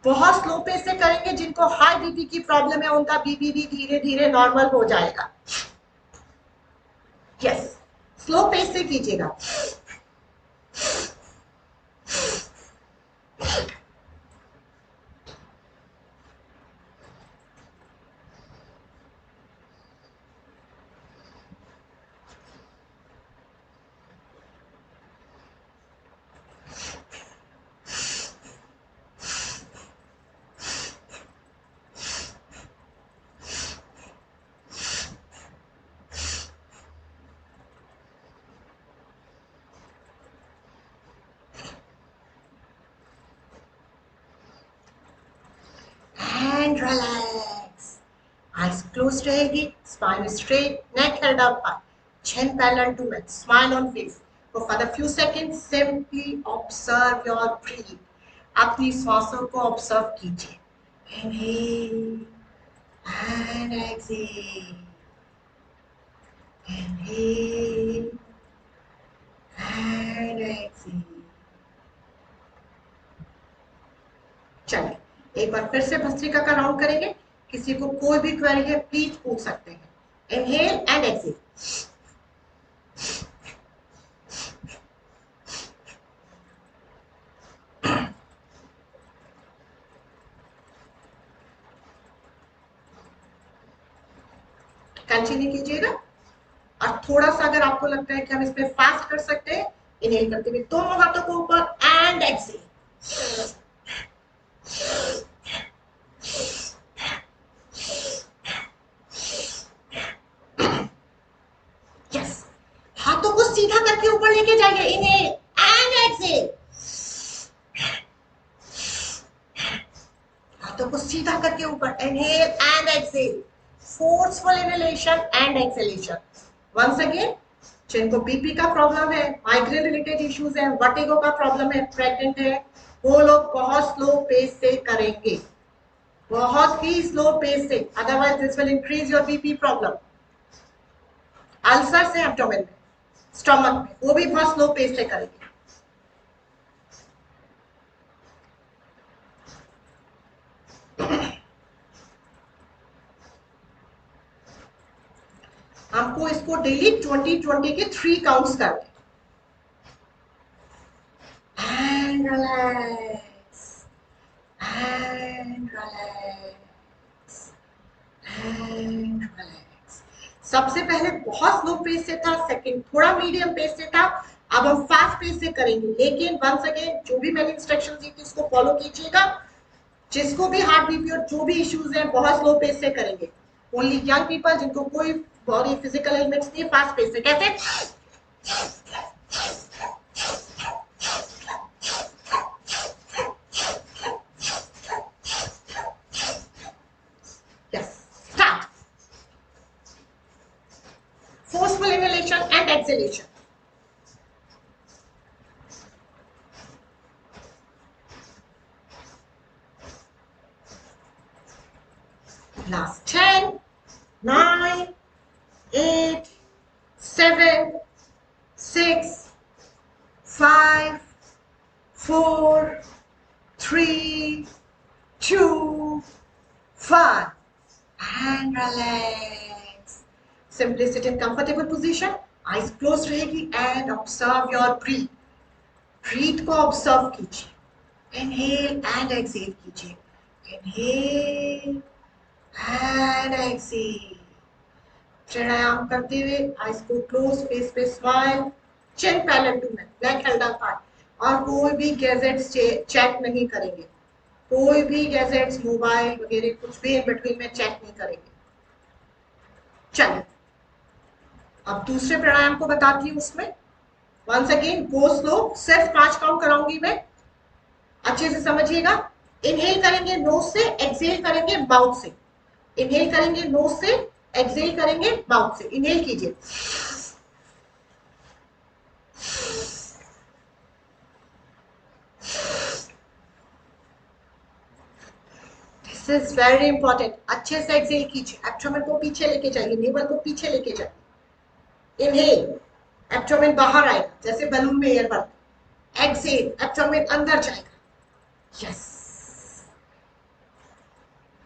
Speaker 2: बहुत स्लो पेस से करेंगे, जिनको हाई बीपी की प्रॉब्लम है उनका बीपी भी धीरे धीरे नॉर्मल हो जाएगा। यस, स्लो पेस से कीजिएगा। and relax. Eyes closed रहेगी, spine straight, neck held up high, chin parallel to mat, smile on face. So for the few seconds, simply observe your breathing. अपनी सांसों को observe कीजिए. Inhale and exhale. Inhale exhale. चलिए एक बार फिर से भस्त्रिका का राउंड करेंगे। किसी को कोई भी क्वेरी है प्लीज पूछ सकते हैं। Inhale and Excel. कंटिन्यू कीजिएगा और थोड़ा सा अगर आपको लगता है कि हम इसमें फास्ट कर सकते हैं, इनहेल करते हुए दोनों हाथों को ऊपर एंड एक्सेल। यस, हाथों को सीधा करके ऊपर लेके जाइए। Inhale and exhale. हाथों को सीधा करके ऊपर। Inhale and exhale. Forceful inhalation and exhalation. Once again, जिनको बीपी का प्रॉब्लम है, माइग्रेन रिलेटेड इश्यूज है, वर्टिगो का प्रॉब्लम है, प्रेग्नेंट है, वो लोग बहुत स्लो पेस से करेंगे, बहुत ही स्लो पेस से, otherwise this will increase your BP problem. Ulcer से एब्डोमेन में, स्टमक में, वो भी बहुत स्लो पेस से करेंगे। हमको इसको डेली 20-20 के 3 काउंट्स करने and relax and relax and relax. सबसे पहले बहुत स्लो पेस से था, सेकंड थोड़ा मीडियम पेस से था, अब हम फास्ट पेस से करेंगे। लेकिन वंस अगेन, जो भी मैंने इंस्ट्रक्शन दी थी उसको फॉलो कीजिएगा। जिसको भी हार्ट बीपी और जो भी इश्यूज हैं, बहुत स्लो पेस से करेंगे। ओनली यंग पीपल, जिनको कोई बॉडी फिजिकल एलिमेंट्स नहीं, फास्ट पेस से। कैसे? Yes, start. Forceful inhalation and exhalation. Last 10, 9, 8, 7, 6, 5, 4, 3, 2, 1 and relax. Simply sit in comfortable position, eyes closed रहेगी and observe your breath. Breath को observe कीजिए. Inhale and exhale कीजिए. Inhale and exhale. प्राणायाम करते हुए आइज को क्लोज, फेस पे smile, chin parallel to neck held up high, और कोई भी गैजेट्स चेक नहीं करेंगे, कोई भी गैजेट्स मोबाइल वगैरह कुछ भी इन बिटवीन में चेक नहीं करेंगे। चलिए अब दूसरे प्राणायाम को बताती हूँ। उसमें वंस अगेन गो स्लो, सिर्फ 5 काउंट कराऊंगी मैं, अच्छे से समझिएगा। इनहेल करेंगे नोज से, एक्सहेल करेंगे माउथ से। इनहेल करेंगे नोज से, एक्सहेल करेंगे माउथ से। इनहेल कीजिए, दिस इज वेरी इंपॉर्टेंट। अच्छे से एक्सहेल कीजिए, एब्डोमेन को पीछे लेके जाइए, नेवल को पीछे लेके जाइए। इनहेल, एब्डोमेन बाहर आएगा जैसे बलून में एयर भरते। एक्सहेल, एब्डोमेन अंदर जाएगा। यस,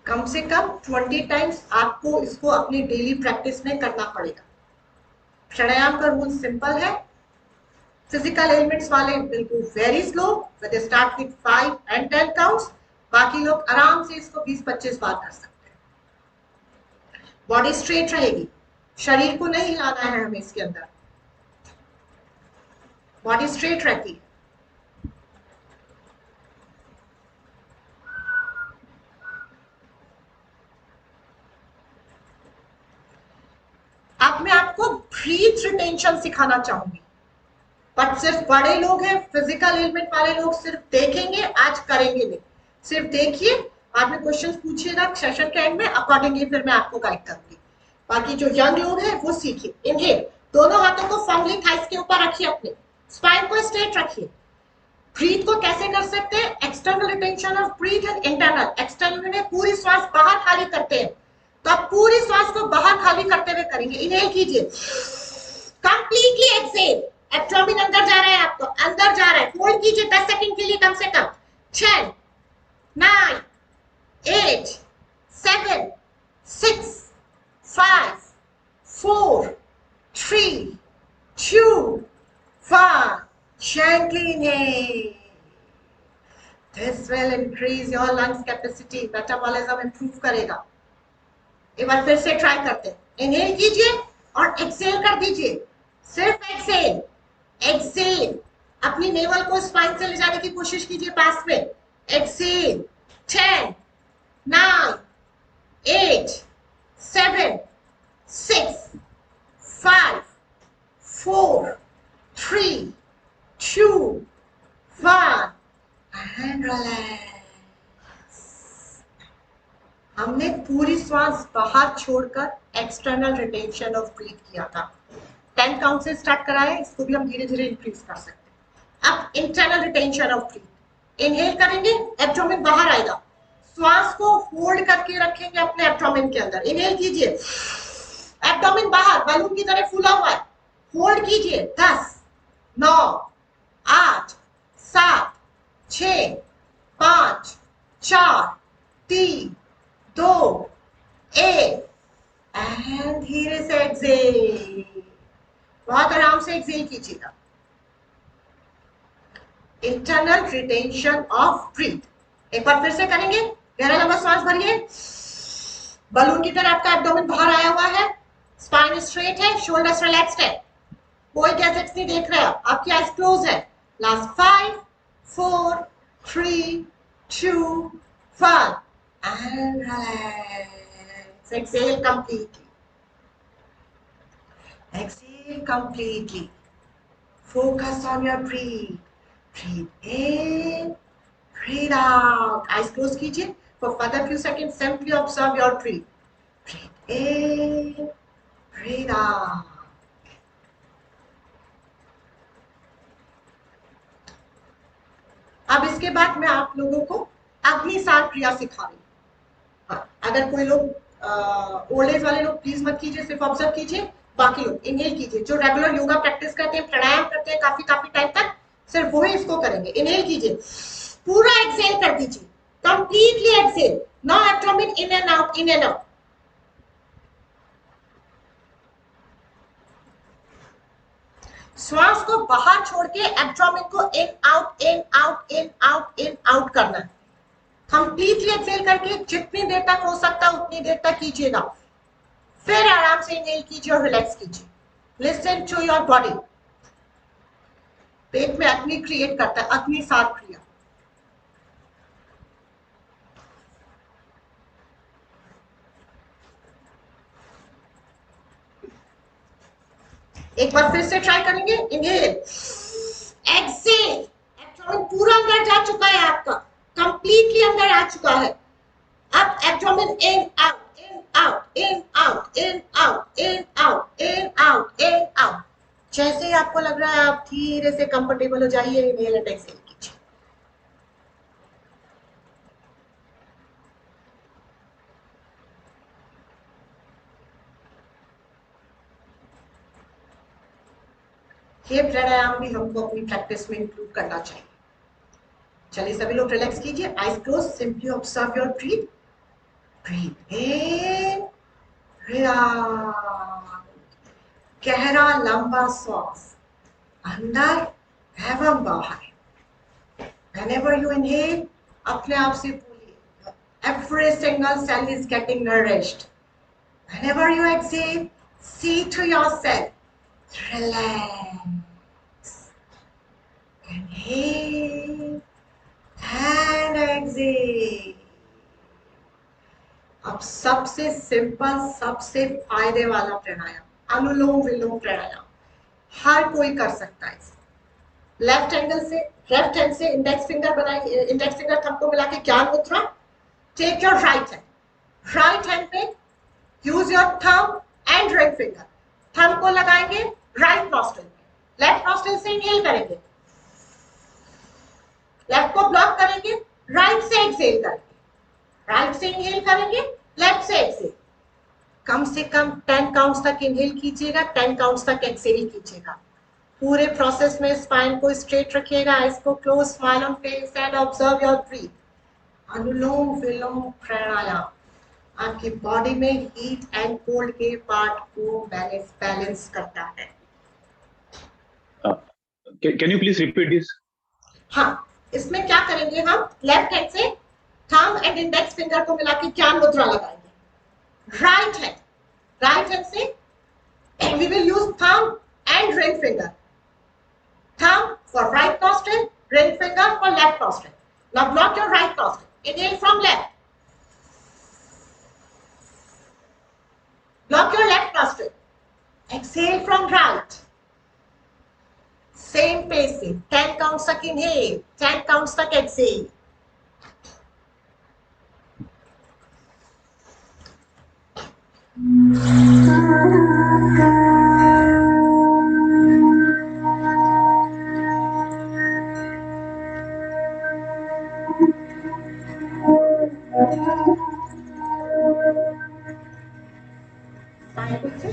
Speaker 2: कम से कम 20 टाइम्स आपको इसको अपनी डेली प्रैक्टिस में करना पड़ेगा। प्राणायाम का रूल सिंपल है। फिजिकल एलिमेंट्स वाले बिल्कुल very slow, with start with 5 and 10 counts. बाकी लोग आराम से इसको 20-25 बार कर सकते हैं। बॉडी स्ट्रेट रहेगी, शरीर को नहीं हिलाना है हमें इसके अंदर, बॉडी स्ट्रेट रहती है। अब मैं आपको ब्रीथ रिटेंशन सिखाना चाहूंगी, बट सिर्फ बड़े लोग हैं, फिजिकल एलिमेंट वाले लोग सिर्फ देखेंगे, आज करेंगे नहीं। सिर्फ देखिए, बाद में क्वेश्चंस पूछिएगा सेशन के एंड में, अकॉर्डिंगली फिर मैं आपको गाइड करूंगी। बाकी जो यंग लोग हैं वो सीखिए। इनहेल, दोनों हाथों को फर्मली थाइस के ऊपर रखिए, अपने स्पाइन को स्ट्रेट रखिए। ब्रीथ को कैसे कर सकते हैं? External retention of breath and internal. External में पूरी श्वास बाहर खाली करते हैं, तो आप पूरी श्वास को बाहर खाली करते हुए करेंगे। इनहेल कीजिए, कंप्लीटली एक्सहेल एब्डोमेन अंदर जा रहा है, आपको अंदर जा रहा है, होल्ड कीजिए 10 सेकंड के लिए कम से कम। 10 9 8 7 6 5 4 3 2 1 gently inhale. This will increase your lungs capacity, metabolism improve करेगा। एक बार फिर से ट्राई करते हैं। इनहेल कीजिए और एक्सेल कर दीजिए, सिर्फ एक्सेल। एक्सेल, अपनी नेवल को स्पाइन से ले जाने की कोशिश कीजिए पास में। एक्सेल। 10 9 8 7 6 5 4 3 2 1 and relax. हमने पूरी श्वास बाहर छोड़कर एक्सटर्नल रिटेंशन ऑफ ब्रीथ किया था। 10 काउंट से स्टार्ट करा है, इसको भी हम धीरे धीरे इंक्रीज कर सकते हैं। अब internal retention of breath, inhale करेंगे, एब्डोमेन बाहर आएगा, श्वास को होल्ड करके रखेंगे अपने एब्डोमेन के अंदर। इनहेल कीजिए, एब्डोमेन बाहर बलून की तरह फूला हुआ है, होल्ड कीजिए। 10 9 8 7 6 5 4 3 2 1 एंड धीरे से एक्सेल। बहुत आराम से एक्सेल कीजिएगा। इंटरनल रिटेंशन ऑफ ब्रीथ एक बार फिर से करेंगे। गहरा लंबा सांस भरिए, बलून की तरह आपका एब्डोमेन बाहर आया हुआ है, स्पाइन स्ट्रेट है, शोल्डर्स रिलैक्स्ड है, कोई गैजेट्स नहीं देख रहे, आपकी आईज क्लोज है। Last 5 4 3 2 1 and relax. Exhale completely. Exhale completely. Focus on your breathe. Breathe in, breathe out. Eyes close कीजिए. For further few seconds, simply observe your breathe. Breathe in, breathe out. अब इसके बाद मैं आप लोगों को अग्निसार क्रिया सिखा रही हूँ। अगर कोई लोग ओल्ड एज वाले लोग प्लीज मत कीजिए, सिर्फ ऑब्जर्व कीजिए। बाकी लोग इनहेल कीजिए, जो रेगुलर योगा प्रैक्टिस करते हैं, प्राणायाम करते हैं काफी टाइम तक, सिर्फ वही इसको करेंगे। इनहेल कीजिए, पूरा एक्सेल कर दीजिए, completely exhale. Now abdomen in and out, in and out. श्वास को बाहर छोड़ के एब्डोमेन को in out in out in out in out करना है। कंप्लीटली एक्सेल करके जितनी देर तक हो सकता है उतनी देर तक कीजिएगा। फिर आराम से इनहेल कीजिए और रिलैक्स कीजिए। Listen to your body. पेट में अग्नि क्रिएट करता है, अग्निसार क्रिया। एक बार फिर से ट्राई करेंगे। इनहेल, एक्सेल, एब्डोमेन पूरा अंदर जा चुका है, आपका कंप्लीटली अंदर आ चुका है। अब abdomen in out in out in out in out in out in out in out. जैसे ही आपको लग रहा है आप धीरे से कंफर्टेबल हो जाइए, इनहेल एंड एक्सेल कीजिए। ये प्राणायाम भी हमको अपनी प्रैक्टिस में इंक्लूड करना चाहिए। चलिए सभी लोग रिलैक्स कीजिए, eyes close, simply observe your breath. Breath in, breath out. गहरा लंबा श्वास अंदर एवं बाहर। Whenever you inhale, अपने आप से बोलिए, every single cell is getting nourished. Whenever you exhale, say to yourself, relax. Inhale and exhale. अब सबसे सिंपल, सबसे फायदे वाला प्राणायाम, अनुलोम विलोम प्राणायाम, हर कोई कर सकता है। लेफ्ट एंगल से, लेफ्ट हैंड से इंडेक्स फिंगर बनाइए, इंडेक्स फिंगर थंब को मिला के ज्ञान मुद्रा। टेक योर राइट हैंड पे use your thumb and ring finger. Thumb को लगाएंगे राइट नॉस्ट्रिल पे, लेफ्ट नॉस्ट्रिल से इनहेल करेंगे, लेफ्ट को ब्लॉक करेंगे, राइट से एक्सहेल करेंगे, राइट से इनहेल करेंगे, लेफ्ट से एक्सहेल। कम से कम 10 काउंट्स तक इनहेल कीजिएगा, 10 काउंट्स तक एक्सहेल कीजिएगा। पूरे प्रोसेस में स्पाइन को स्ट्रेट रखिएगा, आइज को close, smile on face and observe your breath. Anulom vilom pranayam आपकी बॉडी में हीट एंड कोल्ड के पार्ट को बैलेंस करता है.
Speaker 1: Can you please repeat this?
Speaker 2: हाँ, इसमें क्या करेंगे हम, लेफ्ट हैंड से थंब एंड इंडेक्स फिंगर को मिला के ज्ञान मुद्रा लगाएंगे. राइट हैंड से we will use thumb and ring finger. Thumb for right nostril, ring finger for left nostril. Now block your right nostril. Inhale from left. Block your left nostril. Exhale from right. Same pacing. 10 counts तक inhale, 10 counts तक exhale.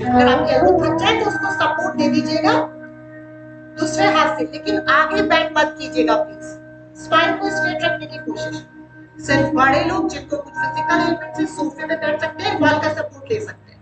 Speaker 2: अगर आपकी अंदर थक जाए तो उसको support दे दीजिएगा दूसरे हाथ से, लेकिन आगे बेंड मत कीजिएगा प्लीज. स्पाइन को स्ट्रेट रखने की कोशिश. सिर्फ बड़े लोग जिनको कुछ फिजिकल एलिमेंट से सोफे में बैठ सकते हैं, वॉल का सपोर्ट ले सकते हैं.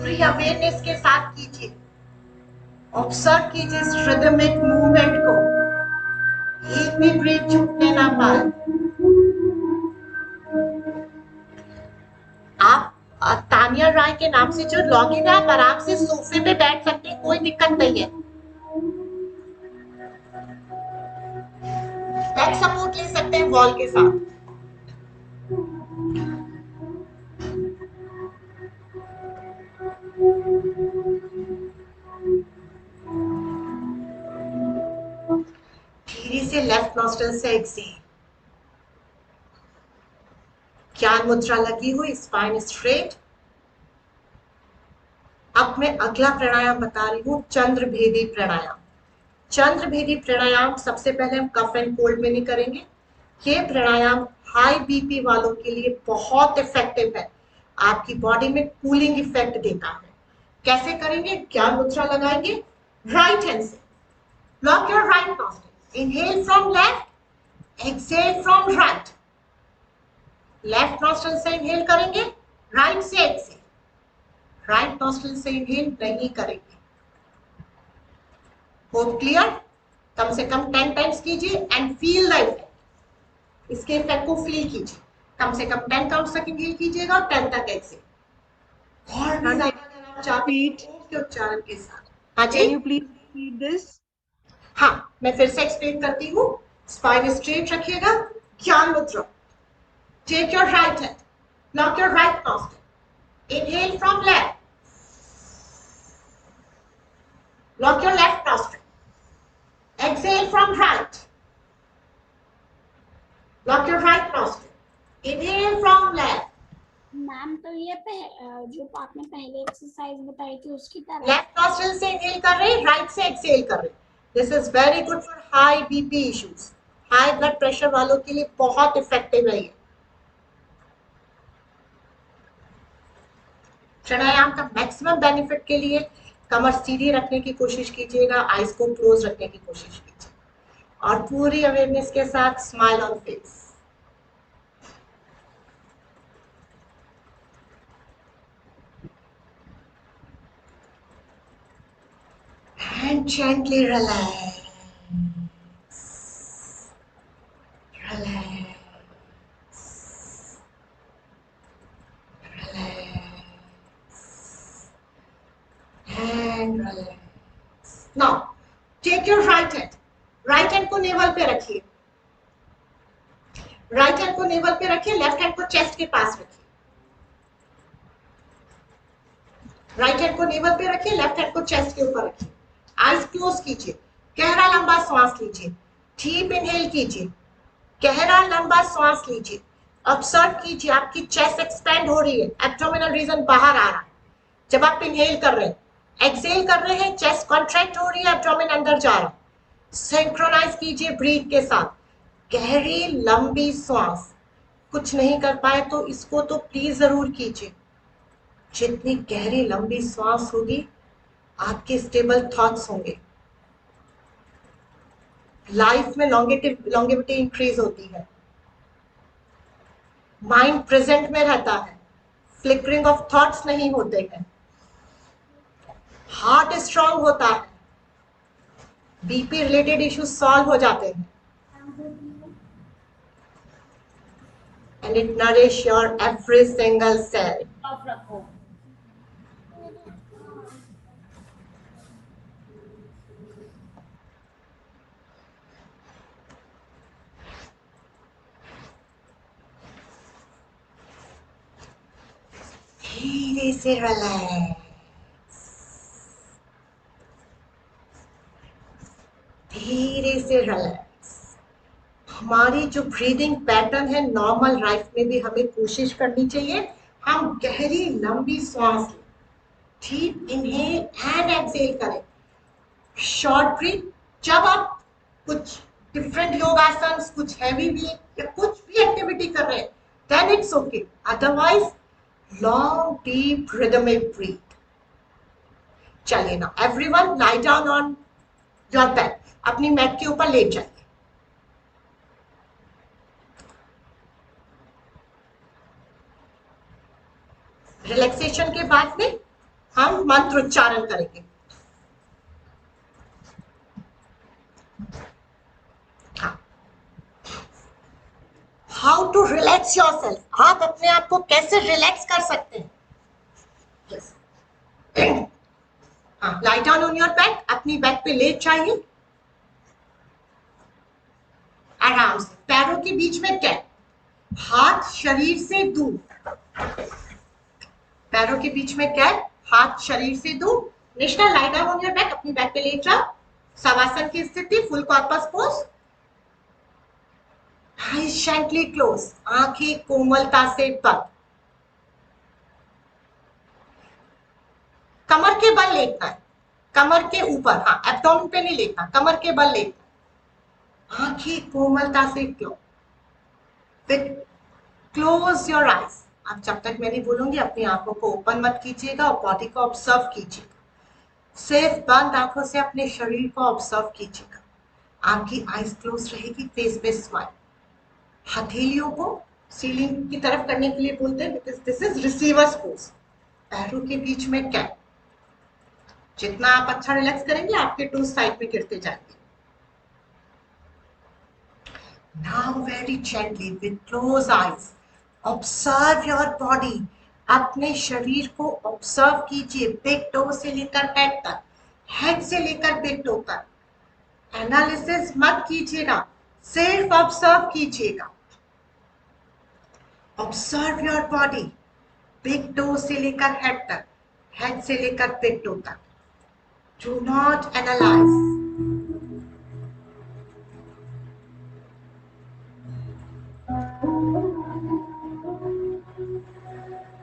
Speaker 2: पूरी अवेयरनेस के साथ कीजिए. ऑब्जर्व कीजिए इस रिदमिक मूवमेंट को. एक भी ब्रेक छूटने ना पाए. आप तानिया राय के नाम से जो लॉगिन है, आप आराम से सोफे पे बैठ सकते हैं, कोई दिक्कत नहीं है. बैक सपोर्ट ले सकते हैं वॉल के साथ. धीरे से लेफ्ट नॉस्ट्रिल से एक्सेल. ज्ञान मुद्रा लगी हुई, स्पाइन स्ट्रेट. अब मैं अगला प्राणायाम बता रही हूँ, चंद्रभेदी प्राणायाम. चंद्रभेदी प्राणायाम सबसे पहले हम कफ एंड कोल्ड में नहीं करेंगे. ये प्राणायाम हाई बीपी वालों के लिए बहुत इफेक्टिव है. आपकी बॉडी में कूलिंग इफेक्ट देता है. कैसे करेंगे, ज्ञान मुद्रा लगाएंगे राइट हैंड से. Block your right nostril. Inhale from left, exhale from right. Left nostril से इनहेल करेंगे, राइट से एक्सहेल. राइट नॉस्ट्रिल से इनहेल नहीं करेंगे. Hope clear. कम से कम 10 टाइम्स कीजिए एंड फील द इफेक्ट. इसके इफेक्ट को फील कीजिए. कम से कम 10 काउंट्स तक इनहेल कीजिएगा और 10 तक एक्सहेल. और ज्यादा अगर आप चाहते हैं के उच्चारण के साथ. हाँ जी,
Speaker 4: Can you please repeat this?
Speaker 2: हाँ, मैं फिर से एक्सप्लेन करती हूँ. स्पाइन स्ट्रेट रखिएगा, ज्ञान मुद्रा. Take your right hand, block your right nostril. Inhale from left, block your left nostril. Exhale from right, block your right nostril. Inhale from left.
Speaker 5: Ma'am तो ये जो आपने पहले एक्सरसाइज बताई थी उसकी तरह
Speaker 2: लेफ्ट नॉस्ट्रिल से इनहेल कर रहे हैं, राइट से एक्सहेल कर रहे हैं. This is very good for high BP issues. High blood pressure वालों के लिए बहुत इफेक्टिव है ये प्राणायाम. का मैक्सिमम बेनिफिट के लिए कमर सीधी रखने की कोशिश कीजिएगा, आईज को क्लोज रखने की कोशिश कीजिए और पूरी अवेयरनेस के साथ smile on face. And gently relax. Relax. Relax. And relax. Now, take your right hand को नेवल पे रखिए, राइट हैंड को नेवल पे रखिए, लेफ्ट हैंड को चेस्ट के पास रखिए, राइट हैंड को नेवल पे रखिए, लेफ्ट हैंड को चेस्ट के ऊपर रखिए, आईज क्लोज कीजिए, गहरा लंबा श्वास लीजिए, डीप इनहेल कीजिए, गहरा लंबा श्वास लीजिए, ऑब्जर्व कीजिए आपकी चेस्ट एक्सपेंड हो रही है, एब्डोमिनल रीजन बाहर आ रहा है जब आप इनहेल कर रहे हैं, एक्सहेल कर रहे हैं चेस्ट कॉन्ट्रैक्ट हो रही है, एब्डोमेन अंदर जा रहा है, सिंक्रोनाइज कीजिए ब्रीथ के साथ, गहरी लंबी श्वास। कुछ नहीं कर पाए तो इसको तो प्लीज जरूर कीजिए, जितनी गहरी लंबी श्वास होगी आपके स्टेबल थॉट्स होंगे, लाइफ में लॉन्गेविटी इंक्रीज होती है, माइंड प्रेजेंट में रहता है, फ्लिकरिंग ऑफ थॉट्स नहीं होते हैं, हार्ट स्ट्रांग होता है, बीपी रिलेटेड इश्यूज सॉल्व हो जाते हैं, and it nourish your every single cell. धीरे से रिलैक्स, धीरे से रिलैक्स। हमारी जो ब्रीदिंग पैटर्न है नॉर्मल लाइफ में भी हमें कोशिश करनी चाहिए, हम गहरी लंबी सांस लें, डीप इनहेल एंड एक्सहेल करें, शॉर्ट ब्रीथ। जब आप कुछ डिफरेंट योगासन, कुछ हैवी वेट या कुछ भी एक्टिविटी कर रहे हैं then it's okay, otherwise long deep rhythmic breath। चलिए ना everyone lie down on your bed, अपनी मैट के ऊपर लेट जाइए, रिलैक्सेशन के बाद में हम मंत्र उच्चारण करेंगे। हाउ टू रिलैक्स योरसेल्फ, आप अपने आप को कैसे रिलैक्स कर सकते हैं। yes. Lie down on your bed, अपनी बेड पे लेट जाइए, आराम से, पैरों के बीच में गैप, हाथ शरीर से दूर, पैरों के बीच में गैप, हाथ शरीर से दूर। निष्ठा lie down on your bed, अपनी बेड पे लेट जाओ, शवासन की स्थिति, full corpus pose, eyes gently close, आंखें कोमलता से बंद, कमर के बल लेटना है, कमर के ऊपर, हाँ एब्डोमेन पे नहीं लेटना, कमर के बल लेटना, आंखें कोमलता से क्लोज, फिर क्लोज योर आईज। आप जब तक मैं नहीं बोलूंगी अपनी आंखों को ओपन मत कीजिएगा और बॉडी को ऑब्जर्व कीजिएगा, सिर्फ बंद आंखों से अपने शरीर को ऑब्जर्व कीजिएगा, आपकी आईज क्लोज रहेगी, फेस पे स्माइल, हथेलियों को सीलिंग की तरफ करने के लिए बोलते हैं because this is receivers pose, पैरों के बीच में गैप, जितना आप अच्छा रिलैक्स करेंगे आपके टोज साइड में गिरते जाएंगे। Now very gently with close eyes observe your body, अपने शरीर को ऑब्जर्व कीजिए, बिग टो से लेकर हेड तक, हेड से लेकर बिग टो तक। एनालिसिस मत कीजिएगा, सिर्फ ऑब्जर्व कीजिएगा। Observe your body, big toe से लेकर हेड तक, हेड से लेकर बिग टो तक। Do not analyse.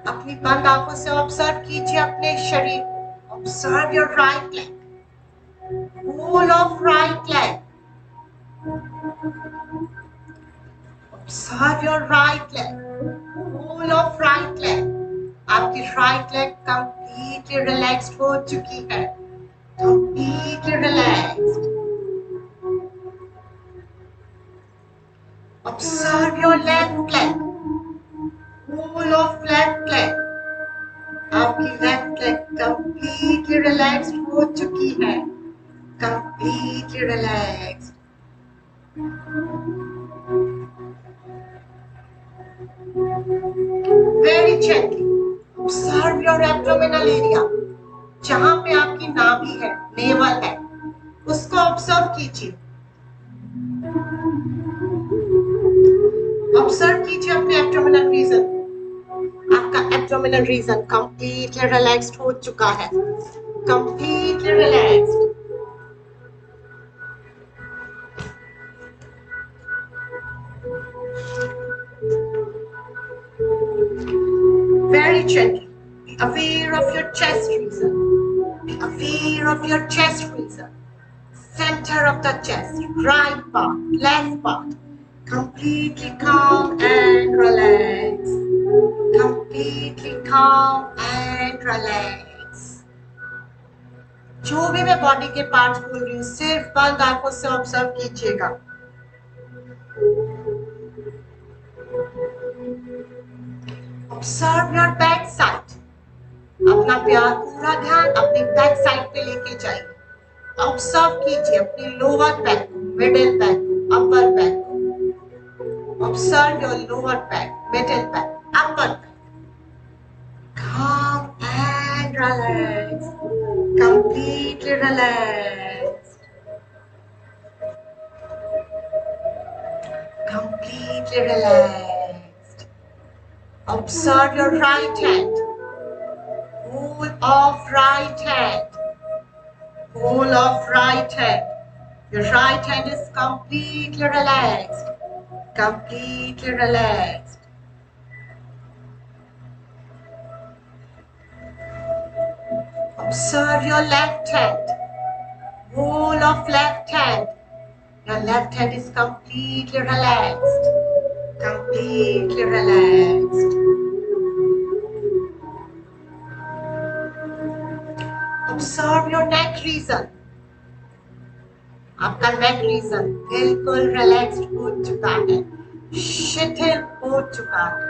Speaker 2: अपनी बंद आंखों से ऑब्जर्व कीजिए अपने शरीर को। Observe your right leg, whole of right leg, observe your right leg, whole of right leg। आपकी right leg completely relaxed हो चुकी है, completely relaxed। observe your left leg, whole of left leg। आपकी left leg completely relaxed हो चुकी है, completely relaxed। Very gently observe your abdominal area, जहां पे आपकी नाभि है, नेवल है, उसको ऑब्जर्व कीजिए, ऑब्जर्व कीजिए अपने एब्डोमिनल रीजन। आपका एब्डोमिनल रीजन कंप्लीटली रिलैक्स्ड हो चुका है, completely relaxed. Very gently. Be aware of your chest region. Be aware of your chest region. Center of the chest, right part, left part. Completely calm and relax. Completely calm and relax. जो भी मैं body के parts बोल रही हूँ सिर्फ बंद आंखों से ऑब्जर्व कीजिएगा। Observe your back side. अपना प्यार पूरा ध्यान अपने बैक साइड पे लेके जाइए। ऑब्जर्व कीजिए अपनी लोअर बैक को, मिडिल बैक को, अपर बैक को। Observe your lower back, middle back, upper back. Calm and relax. Completely relaxed. Completely relaxed. Observe your right hand. Whole of right hand. Whole of right hand. Your right hand is completely relaxed. Completely relaxed. Observe your left hand. Whole of left hand. Your left hand is completely relaxed. Completely relaxed. Observe your neck region. आपका neck region बिल्कुल relaxed हो चुका है, शिथिल हो चुका है।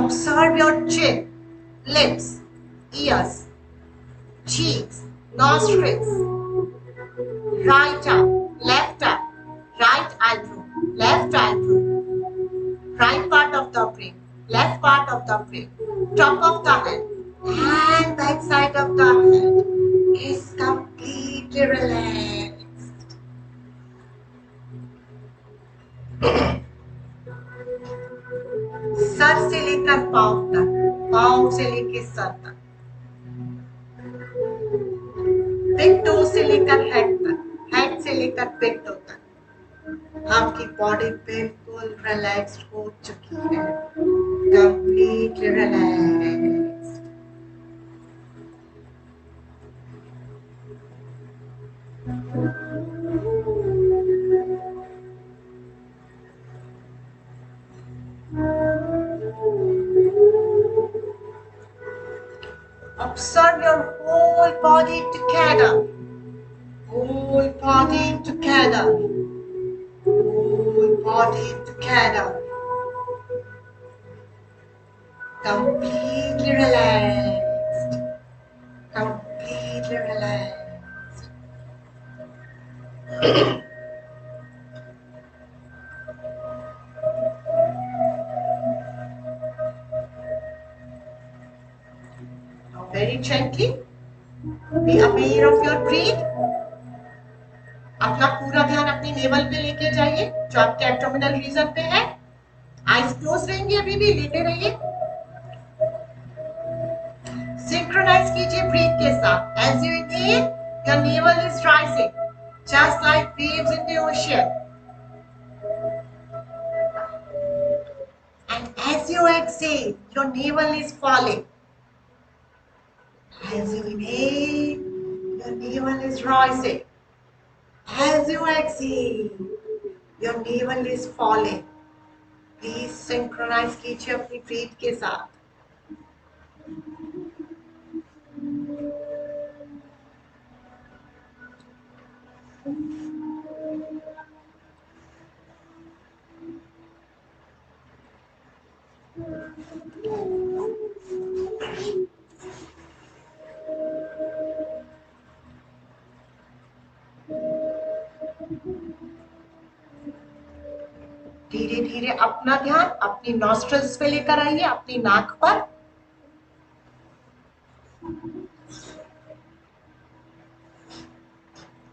Speaker 2: Observe your chin, lips, ears, cheeks, nostrils, right arm, left arm, right eyebrow, left eyebrow, right part of the brain, left part of the brain, top of the head, and back side of the head is completely relaxed. Sir से लेकर पाँव तक, पाँव से लेकर sir तक, big toe से लेकर हेड तक, हेड से लेकर बिग टो तक आपकी बॉडी बिल्कुल रिलैक्स्ड हो चुकी है, completely relaxed. Observe your whole body together, whole body together, whole body together, completely relaxed, completely relaxed. Now very gently, be aware of your breath. अपना पूरा ध्यान अपनी नेवल पे लेके जाइए जो आपके एब्डोमिनल रीजन पे है। आईज क्लोज रहेंगे, अभी भी लेटे रहिए। सिंक्रोनाइज कीजिए ब्रीथ के साथ। As you inhale, your navel is rising, just like waves in the ocean. And as you exhale, your navel is falling. As you inhale, your navel is rising. As you exhale, your navel is falling. Please synchronize कीजिए अपनी breath के साथ। धीरे धीरे अपना ध्यान अपनी nostrils पे लेकर आइए, अपनी नाक पर।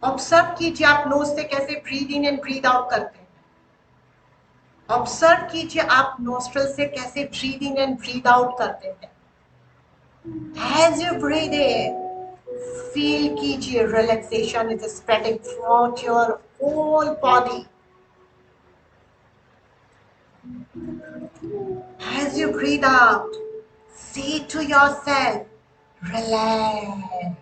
Speaker 2: ऑब्जर्व कीजिए आप नोज से कैसे breathe in and breathe out करते हैं। ऑब्जर्व कीजिए आप नोस्ट्रल से कैसे breathe in and breathe out करते हैं। As you breathe in, feel कीजिए relaxation is spreading throughout your whole body. As you breathe out, say to yourself, relax.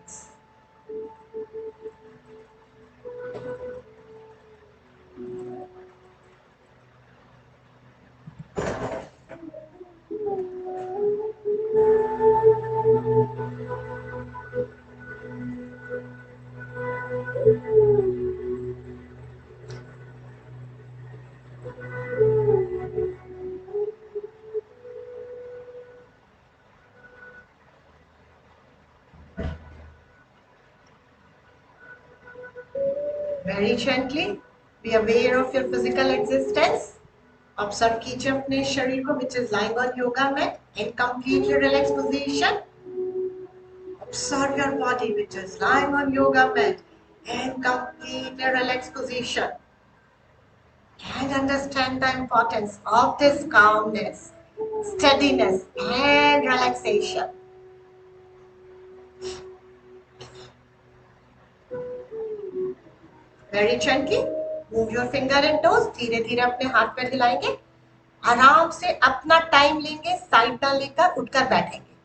Speaker 2: Very gently, be aware of your physical existence. Observe कीजिए अपने शरीर को, which is lying on yoga mat in completely relaxed position. Observe your body, which is lying on yoga mat in completely relaxed position. And understand the importance of this calmness, steadiness, and relaxation. Very gently move your finger and toes. धीरे धीरे अपने हाथ पैर हिलाएंगे, आराम से अपना time लेंगे, side ना लेकर उठकर बैठेंगे।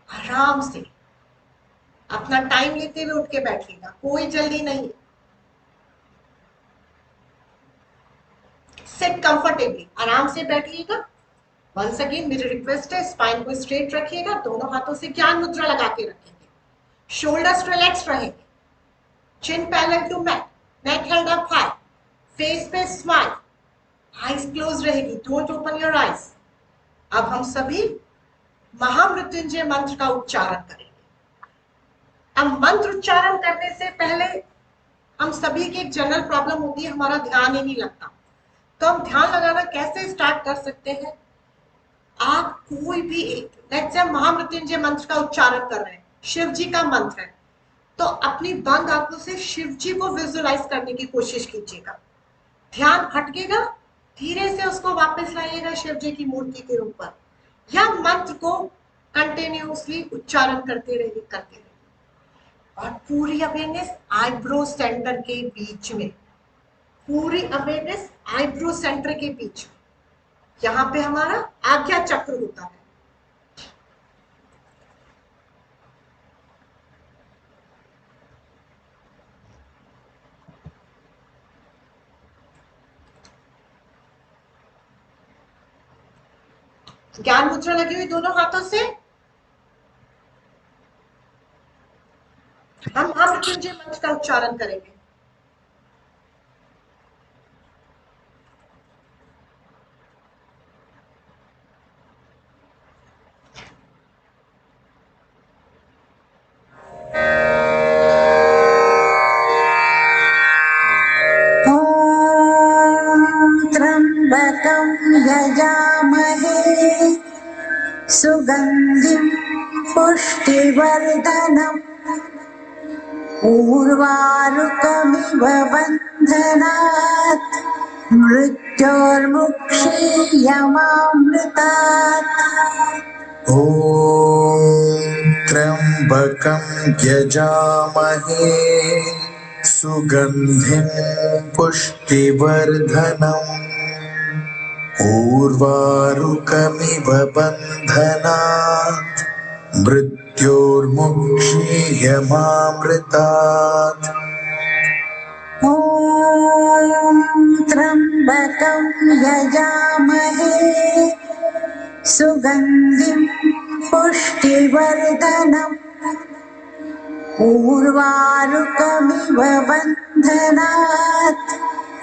Speaker 2: आराम से अपना टाइम लेते हुए उठ के बैठिएगा, कोई जल्दी नहीं। सिट कंफर्टेबली, आराम से बैठिएगा। वंस अगेन मेरी रिक्वेस्ट है, स्पाइन को स्ट्रेट रखिएगा, दोनों हाथों से ज्ञान मुद्रा लगा के रखेंगे। शोल्डर्स रिलैक्स रहेंगे, chin parallel to mat, neck held up high, face पे स्माइल, आईज क्लोज रहेगी, डोंट ओपन योर आईज। अब हम सभी महामृत्युंजय मंत्र का उच्चारण करेंगे। अब मंत्र उच्चारण करने से पहले हम सभी की एक जनरल प्रॉब्लम होती है, हमारा ध्यान ही नहीं लगता। तो हम ध्यान लगाना कैसे स्टार्ट कर सकते हैं? आप कोई भी एक, लेट्स से महामृत्युंजय मंत्र का उच्चारण कर रहे हैं, शिव जी का मंत्र है, तो अपनी बंद आंखों से शिव जी को विजुअलाइज करने की कोशिश कीजिएगा। ध्यान हटकेगा, धीरे से उसको वापस लाइएगा शिव जी की मूर्ति के ऊपर, या मंत्र को कंटिन्यूअसली उच्चारण करते रहिए। और पूरी अवेयरनेस आईब्रो सेंटर के बीच में, पूरी अवेयरनेस आईब्रो सेंटर के बीच में, यहाँ पे हमारा आज्ञा चक्र होता है। ज्ञान मुद्रा लगी हुई दोनों हाथों से हम महामृत्युंजय मंत्र का उच्चारण करेंगे।
Speaker 4: त्र्यंबकं यजामहे सुगंधिं पुष्टिवर्धनम् उर्वारुकमिव बन्धनात् मृत्योर्मुक्षीयमामृतात्।
Speaker 6: ॐ त्र्यंबकं यजामहे सुगन्धिं पुष्टिवर्धनम् उर्वारुकमिव बन्धनात् मृत्योर्मुक्षीयमामृतात्।
Speaker 4: ॐ त्र्यंबकं यजामहे सुगन्धिं पुष्टिवर्धनम् उर्वारुकमिव बन्धनात्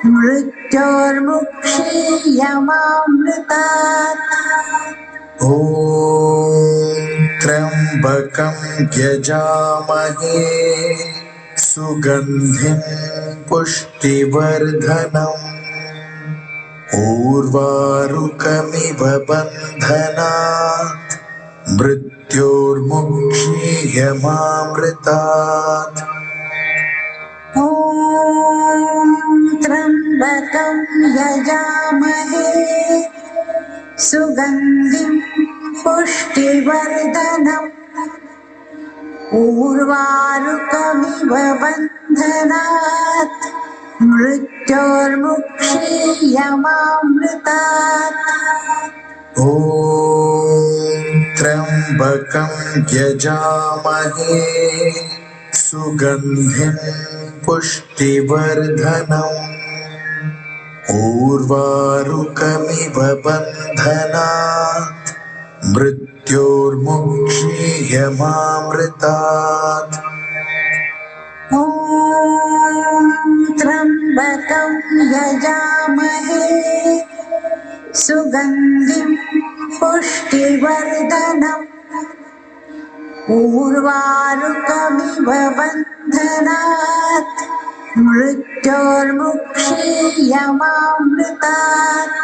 Speaker 4: मृत्योर्मुक्षीयमामृतात्।
Speaker 6: ॐ त्र्यंबकं यजामहे सुगन्धिं पुष्टिवर्धनम् उर्वारुकमिव बन्धनात् मृत्योर्मुक्षीयमामृतात्
Speaker 4: ॐ त्र्यम्बकं यजामहे सुगन्धिं पुष्टिवर्धनम् उर्वारुकमिव बन्धनात् मृत्योर्मुक्षीयमामृतात्
Speaker 6: ॐ त्र्यम्बकं यजामहे सुगन्धिं पुष्टिवर्धनम् उर्वारुकमिव बन्धनात् मृत्योर्मुक्षीयमामृतात्
Speaker 4: ॐ त्र्यम्बकं यजामहे सुगन्धिं पुष्टिवर्धनम् उर्वारुकमिव बन्धनात् मृत्योर्मुक्षीयमामृतात्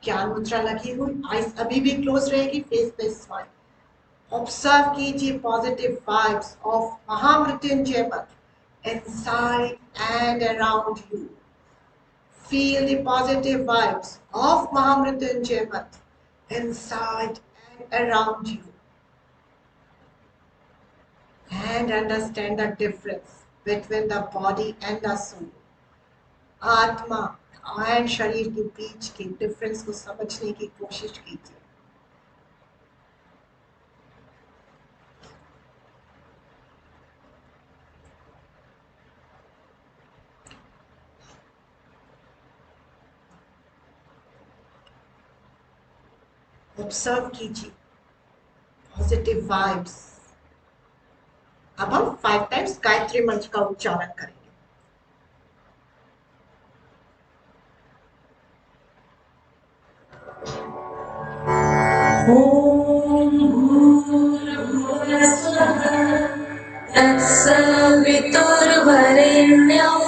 Speaker 2: ज्ञान मुद्रा लगी हुई, आईज अभी भी क्लोज रहेगी, फेस पे स्माइल। ऑब्जर्व कीजिए पॉजिटिव वाइब्स ऑफ महामृत्युंजय मंत्र inside and around you. Feel the positive vibes of Mahamrityunjay mantra inside and around you. And understand the difference between the body and the soul. आत्मा and शरीर के बीच के difference को समझने की कोशिश कीजिए। ऑब्जर्व कीजिए पॉजिटिव वाइब्स। अब हम 5 टाइम्स गायत्री मंत्र का उच्चारण करेंगे।
Speaker 7: तत्सवितुर्वरेण्यं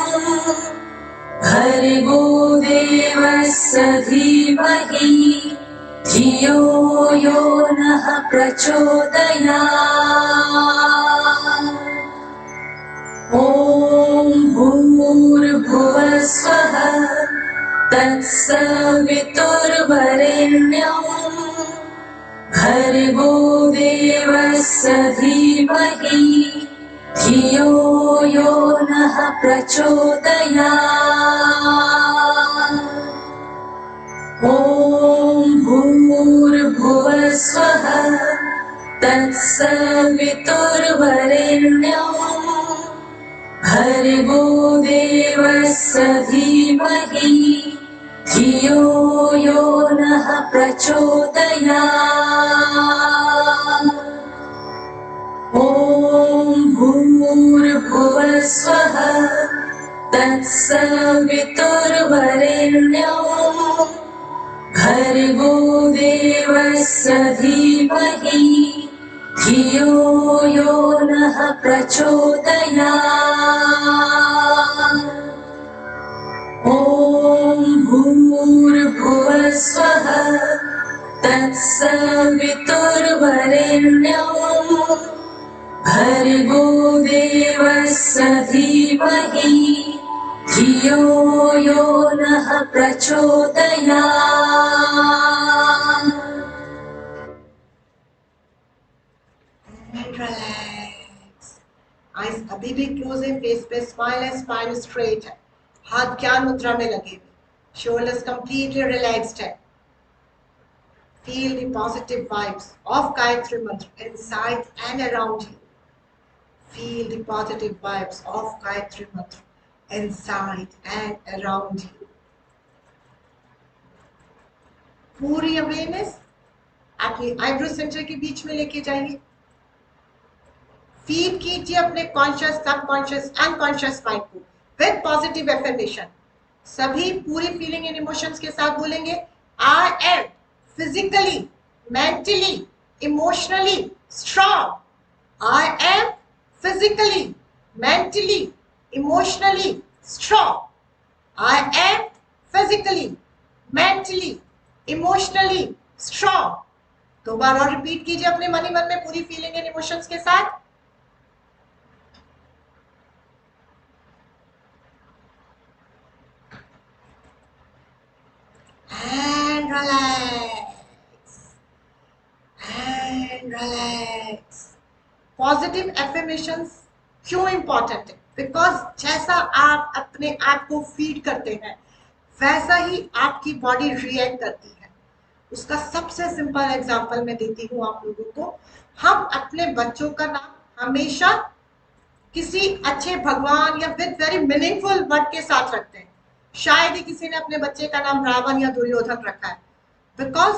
Speaker 7: भर्गो देवस्य धीमहि धियो यो नः प्रचोदयात्। ॐ भूर्भुवस्वः तत्सवितुर्वरेण्यं भर्गो देवस्य धीमहि धियो यो नः प्रचोदयात्। ॐ भूर्भुवस्वः तत्सवितुर्वरेण्यं भर्गो देवस्य धीमहि धियो यो नः प्रचोदयात्। ॐ भूर्भुवस्वः तत्सवितुर्वरेण्यं भर्गो देवस्य धीमहि धियो यो नः प्रचोदयात्। ॐ भूर्भुवस्वः तत्सवितुर्वरेण्यं भर्गो देवस्य धीमहि धियो यो नः प्रचोदयात्।
Speaker 2: रिलैक्स, आईज अभी भी क्लोज है, फेस पे स्माइल है, स्पाइन स्ट्रेट है, हाथ ज्ञान मुद्रा में लगे हुए, शोल्डर्स कंप्लीटली रिलैक्स्ड है। Feel the positive vibes of Gayatri mantra inside and around you. Feel the positive vibes of Gayatri Mantra inside and around you. पूरी अवेयरनेस अपनी आईब्रो सेंटर के बीच में लेके जाइए। फील कीजिए अपने कॉन्शियस, सबकॉन्शियस, अनकॉन्शियस माइंड को विद पॉजिटिव एफर्मेशन। सभी पूरी फीलिंग एंड इमोशंस के साथ बोलेंगे, I am physically, mentally, emotionally strong. I am physically, mentally, emotionally strong. I am physically, mentally, emotionally strong. 2 बार और रिपीट कीजिए अपने मन ही मन में पूरी फीलिंग एंड इमोशंस के साथ। And relax and relax. Positive affirmations क्यों इंपॉर्टेंट है? बिकॉज जैसा आप अपने आप को फीड करते हैं वैसा ही आपकी बॉडी रिएक्ट करती है। उसका सबसे सिंपल एग्जांपल मैं देती हूँ आप लोगों को। हम अपने बच्चों का नाम हमेशा किसी अच्छे भगवान या विद वेरी मीनिंगफुल वर्ड के साथ रखते हैं। शायद ही किसी ने अपने बच्चे का नाम रावण या दुर्योधन रखा है। बिकॉज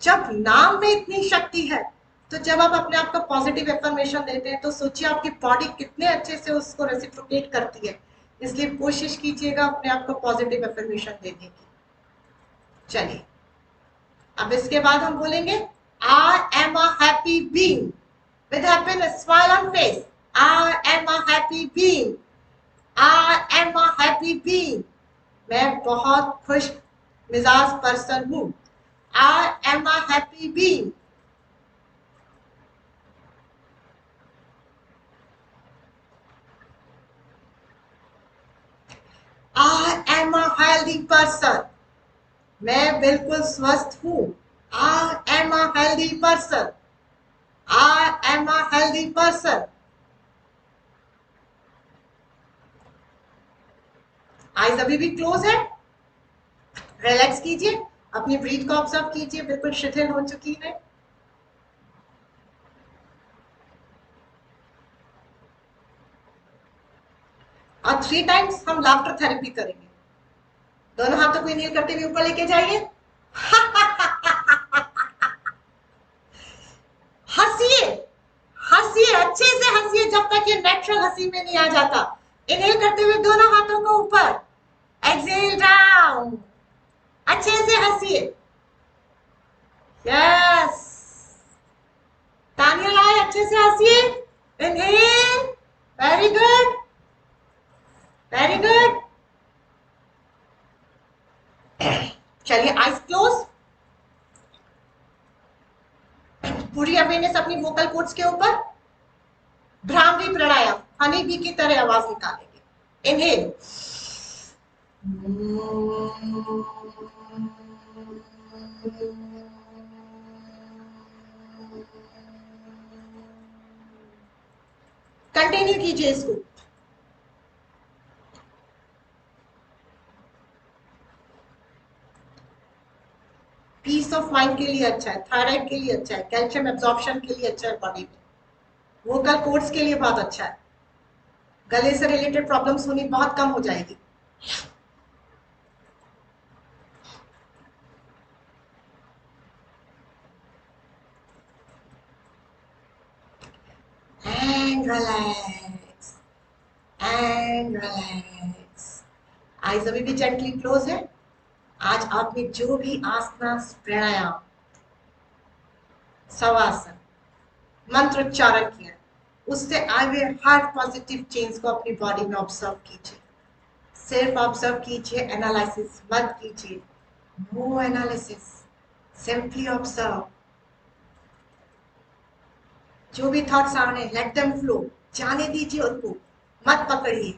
Speaker 2: जब नाम में इतनी शक्ति है तो जब आप अपने आप को पॉजिटिव एफर्मेशन देते हैं तो सोचिए आपकी बॉडी कितने अच्छे से उसको रेसिप्रोकेट करती है। इसलिए कोशिश कीजिएगा अपने आप को पॉजिटिव एफर्मेशन देने की। चलिए अब इसके बाद हम बोलेंगे I am a happy being with happiness smile on face. I am a happy being. I am a happy being. मैं बहुत खुश मिजाज पर्सन हूँ। I am a happy being. I am a healthy person. मैं बिल्कुल स्वस्थ हूँ। I am a healthy person. I am a healthy person. Eyes अभी भी क्लोज है। रिलैक्स कीजिए, अपनी ब्रीथ को ऑब्जर्व कीजिए, बिल्कुल शिथिल हो चुकी है। और 3 टाइम्स हम लाफ्टर थेरेपी करेंगे। दोनों हाथों को इनहेल करते हुए ऊपर लेके जाइए। हंसिए, हंसिए, अच्छे से हंसिए जब तक ये नेचुरल हंसी में नहीं आ जाता। इनहेल करते हुए दोनों हाथों को ऊपर, एक्सहेल डाउन। अच्छे से हंसिए। यस, तानिया लाए, अच्छे से हंसिए। Inhale, very good, very good. चलिए आइज क्लोज। पूरी अवेयरनेस अपनी वोकल कोड्स के ऊपर। भ्रामरी प्राणायाम, हनी बी की तरह आवाज निकालेंगे। इनहेल, कंटिन्यू कीजिए इसको। पीस ऑफ माइंड के लिए अच्छा है, थायराइड के लिए अच्छा है, कैल्शियम एब्जॉर्प्शन के लिए अच्छा है बॉडी में, वोकल कोड्स के लिए बहुत अच्छा है। गले से रिलेटेड प्रॉब्लम्स होनी बहुत कम हो जाएगी। And relax and relax. Eyes अभी भी जेंटली क्लोज है। आज आपने जो भी आसना, प्राणायाम, शवासन, मंत्र उच्चारण किया उससे आए हुए हर पॉजिटिव चेंज को अपनी बॉडी में ऑब्जर्व कीजिए। सिर्फ ऑब्जर्व कीजिए, एनालिसिस मत कीजिए। No analysis, simply observe. जो भी थॉट्स आ रहे हैं लेट देम फ्लो, जाने दीजिए उनको, मत पकड़िए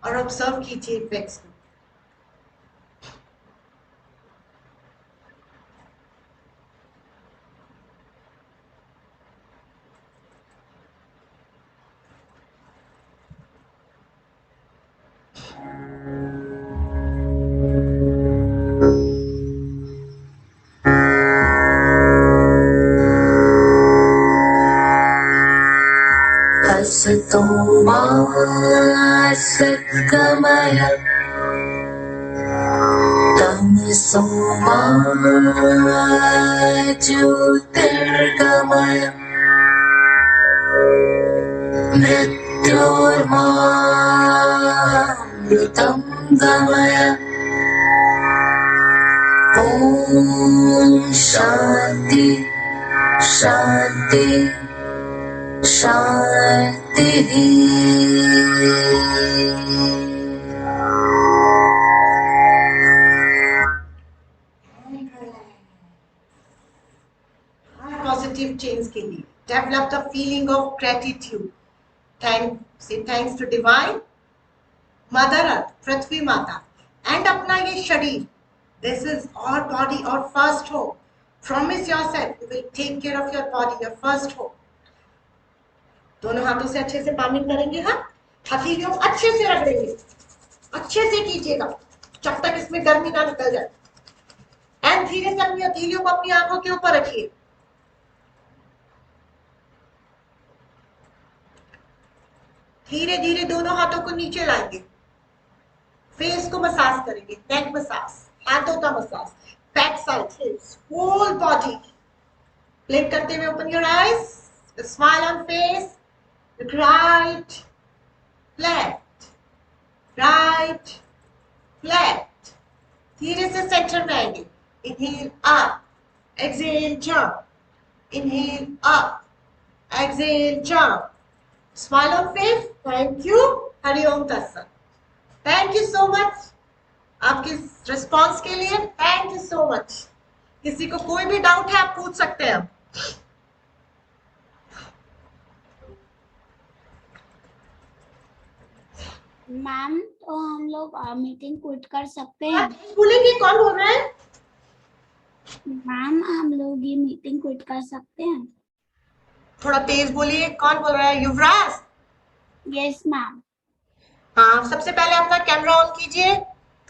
Speaker 2: और ऑब्जर्व कीजिए इफेक्ट्स को।
Speaker 7: असतो मा सद्गमय तमसो मा ज्योतिर्गमय मृत्योर्मामृतं गमय। ॐ शान्ति शान्ति शान्तिः।
Speaker 2: develop the feeling of gratitude. Say thanks to divine Mother Earth, Prithvi Mata, and अपना ये शरीर. This is our body, our first home. Promise yourself you will take care of your body, your first home. दोनों हाथों से अच्छे से palming करेंगे. हाँ, हथेलियों अच्छे से रगड़ेंगे, अच्छे से कीजिएगा जब तक इसमें गर्मी ना निकल जाए. एंड धीरे से अपनी हथेलियों को अपनी आंखों के ऊपर रखिए. धीरे धीरे दोनों हाथों को नीचे लाएंगे. फेस को मसाज करेंगे, नेक मसाज, हाथों का massage, back side, hips, whole body. Blink करते हुए open your eyes, smile on face. Right, left, right, left. धीरे से सेंटर में आएंगे. Inhale up, exhale jump. Inhale up, exhale jump. Smile on face. Thank you. Hari Om Tatsat. Thank you so much आपके response के लिए. Thank you so much. किसी को कोई भी डाउट है आप पूछ सकते हैं.
Speaker 5: मैम तो हम लोग मीटिंग क्विट कर सकते हैं.
Speaker 2: बोलेंगे कौन बोल रहा है?
Speaker 5: मैम हम लोग ये मीटिंग क्विट कर सकते हैं.
Speaker 2: थोड़ा तेज बोलिए. कौन बोल रहा है? युवराज.
Speaker 5: Yes ma'am.
Speaker 2: हाँ, सबसे पहले अपना कैमरा ऑन कीजिए.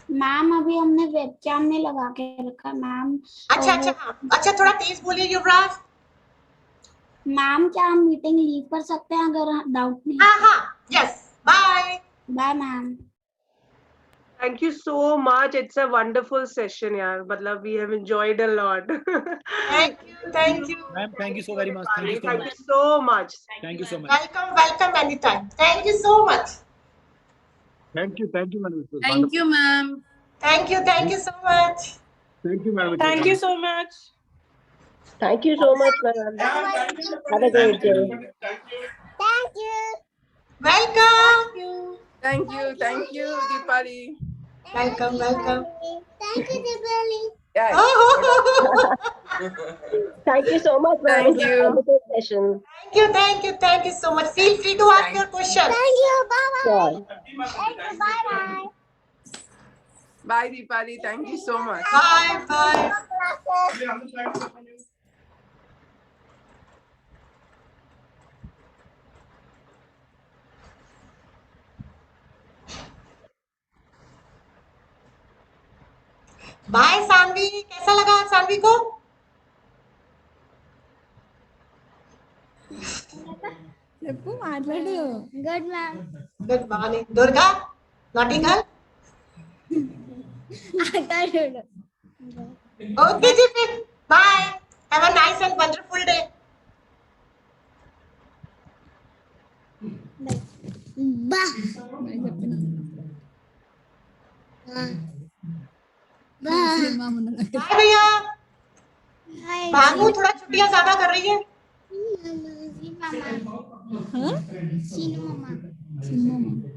Speaker 5: मैम अभी हमने वेबकैम में लगा के रखा मैम.
Speaker 2: अच्छा अच्छा. हाँ, अच्छा थोड़ा तेज बोलिए युवराज.
Speaker 5: मैम क्या हम मीटिंग लीव कर सकते हैं अगर डाउट नहीं?
Speaker 2: हाँ हाँ, yes. Bye
Speaker 5: bye ma'am.
Speaker 8: Thank you so much. It's a wonderful session, yaar. Matlab, we have enjoyed a lot.
Speaker 2: Thank you. Thank you.
Speaker 9: Ma'am, thank you so very much. Thank you so
Speaker 8: Thank
Speaker 9: much.
Speaker 8: you so much.
Speaker 9: Thank you so much.
Speaker 2: Welcome welcome any time. Thank you so much.
Speaker 9: Thank you, madam. It was
Speaker 10: Thank
Speaker 9: wonderful.
Speaker 10: you, ma'am.
Speaker 2: Thank you so much.
Speaker 9: Thank you, madam. It was
Speaker 8: Thank you
Speaker 9: wonderful.
Speaker 8: so much. Thank you so much, madam. Have a great day.
Speaker 5: Thank you.
Speaker 2: Welcome.
Speaker 10: Thank you, Deepali.
Speaker 2: Welcome welcome.
Speaker 5: Thank you Deepali.
Speaker 10: Yeah.
Speaker 8: Thank you so much, madam.
Speaker 10: Thank you.
Speaker 8: Wonderful session.
Speaker 2: Thank you so much. Feel free to ask your question.
Speaker 5: Thank you. Bye bye.
Speaker 8: Sure.
Speaker 5: Thank you. Bye bye.
Speaker 10: Bye, Deepali. Thank you so much.
Speaker 2: Bye bye. Bye Saanvi. कैसा लगा सानवी को?
Speaker 5: Good ma'am.
Speaker 2: Good morning. Durga, naughty girl. Okay जी, फिर bye. Have a nice and wonderful day. Bye भैया. भानु थोड़ा छुट्टियां ज्यादा कर रही है.
Speaker 5: Sino mama?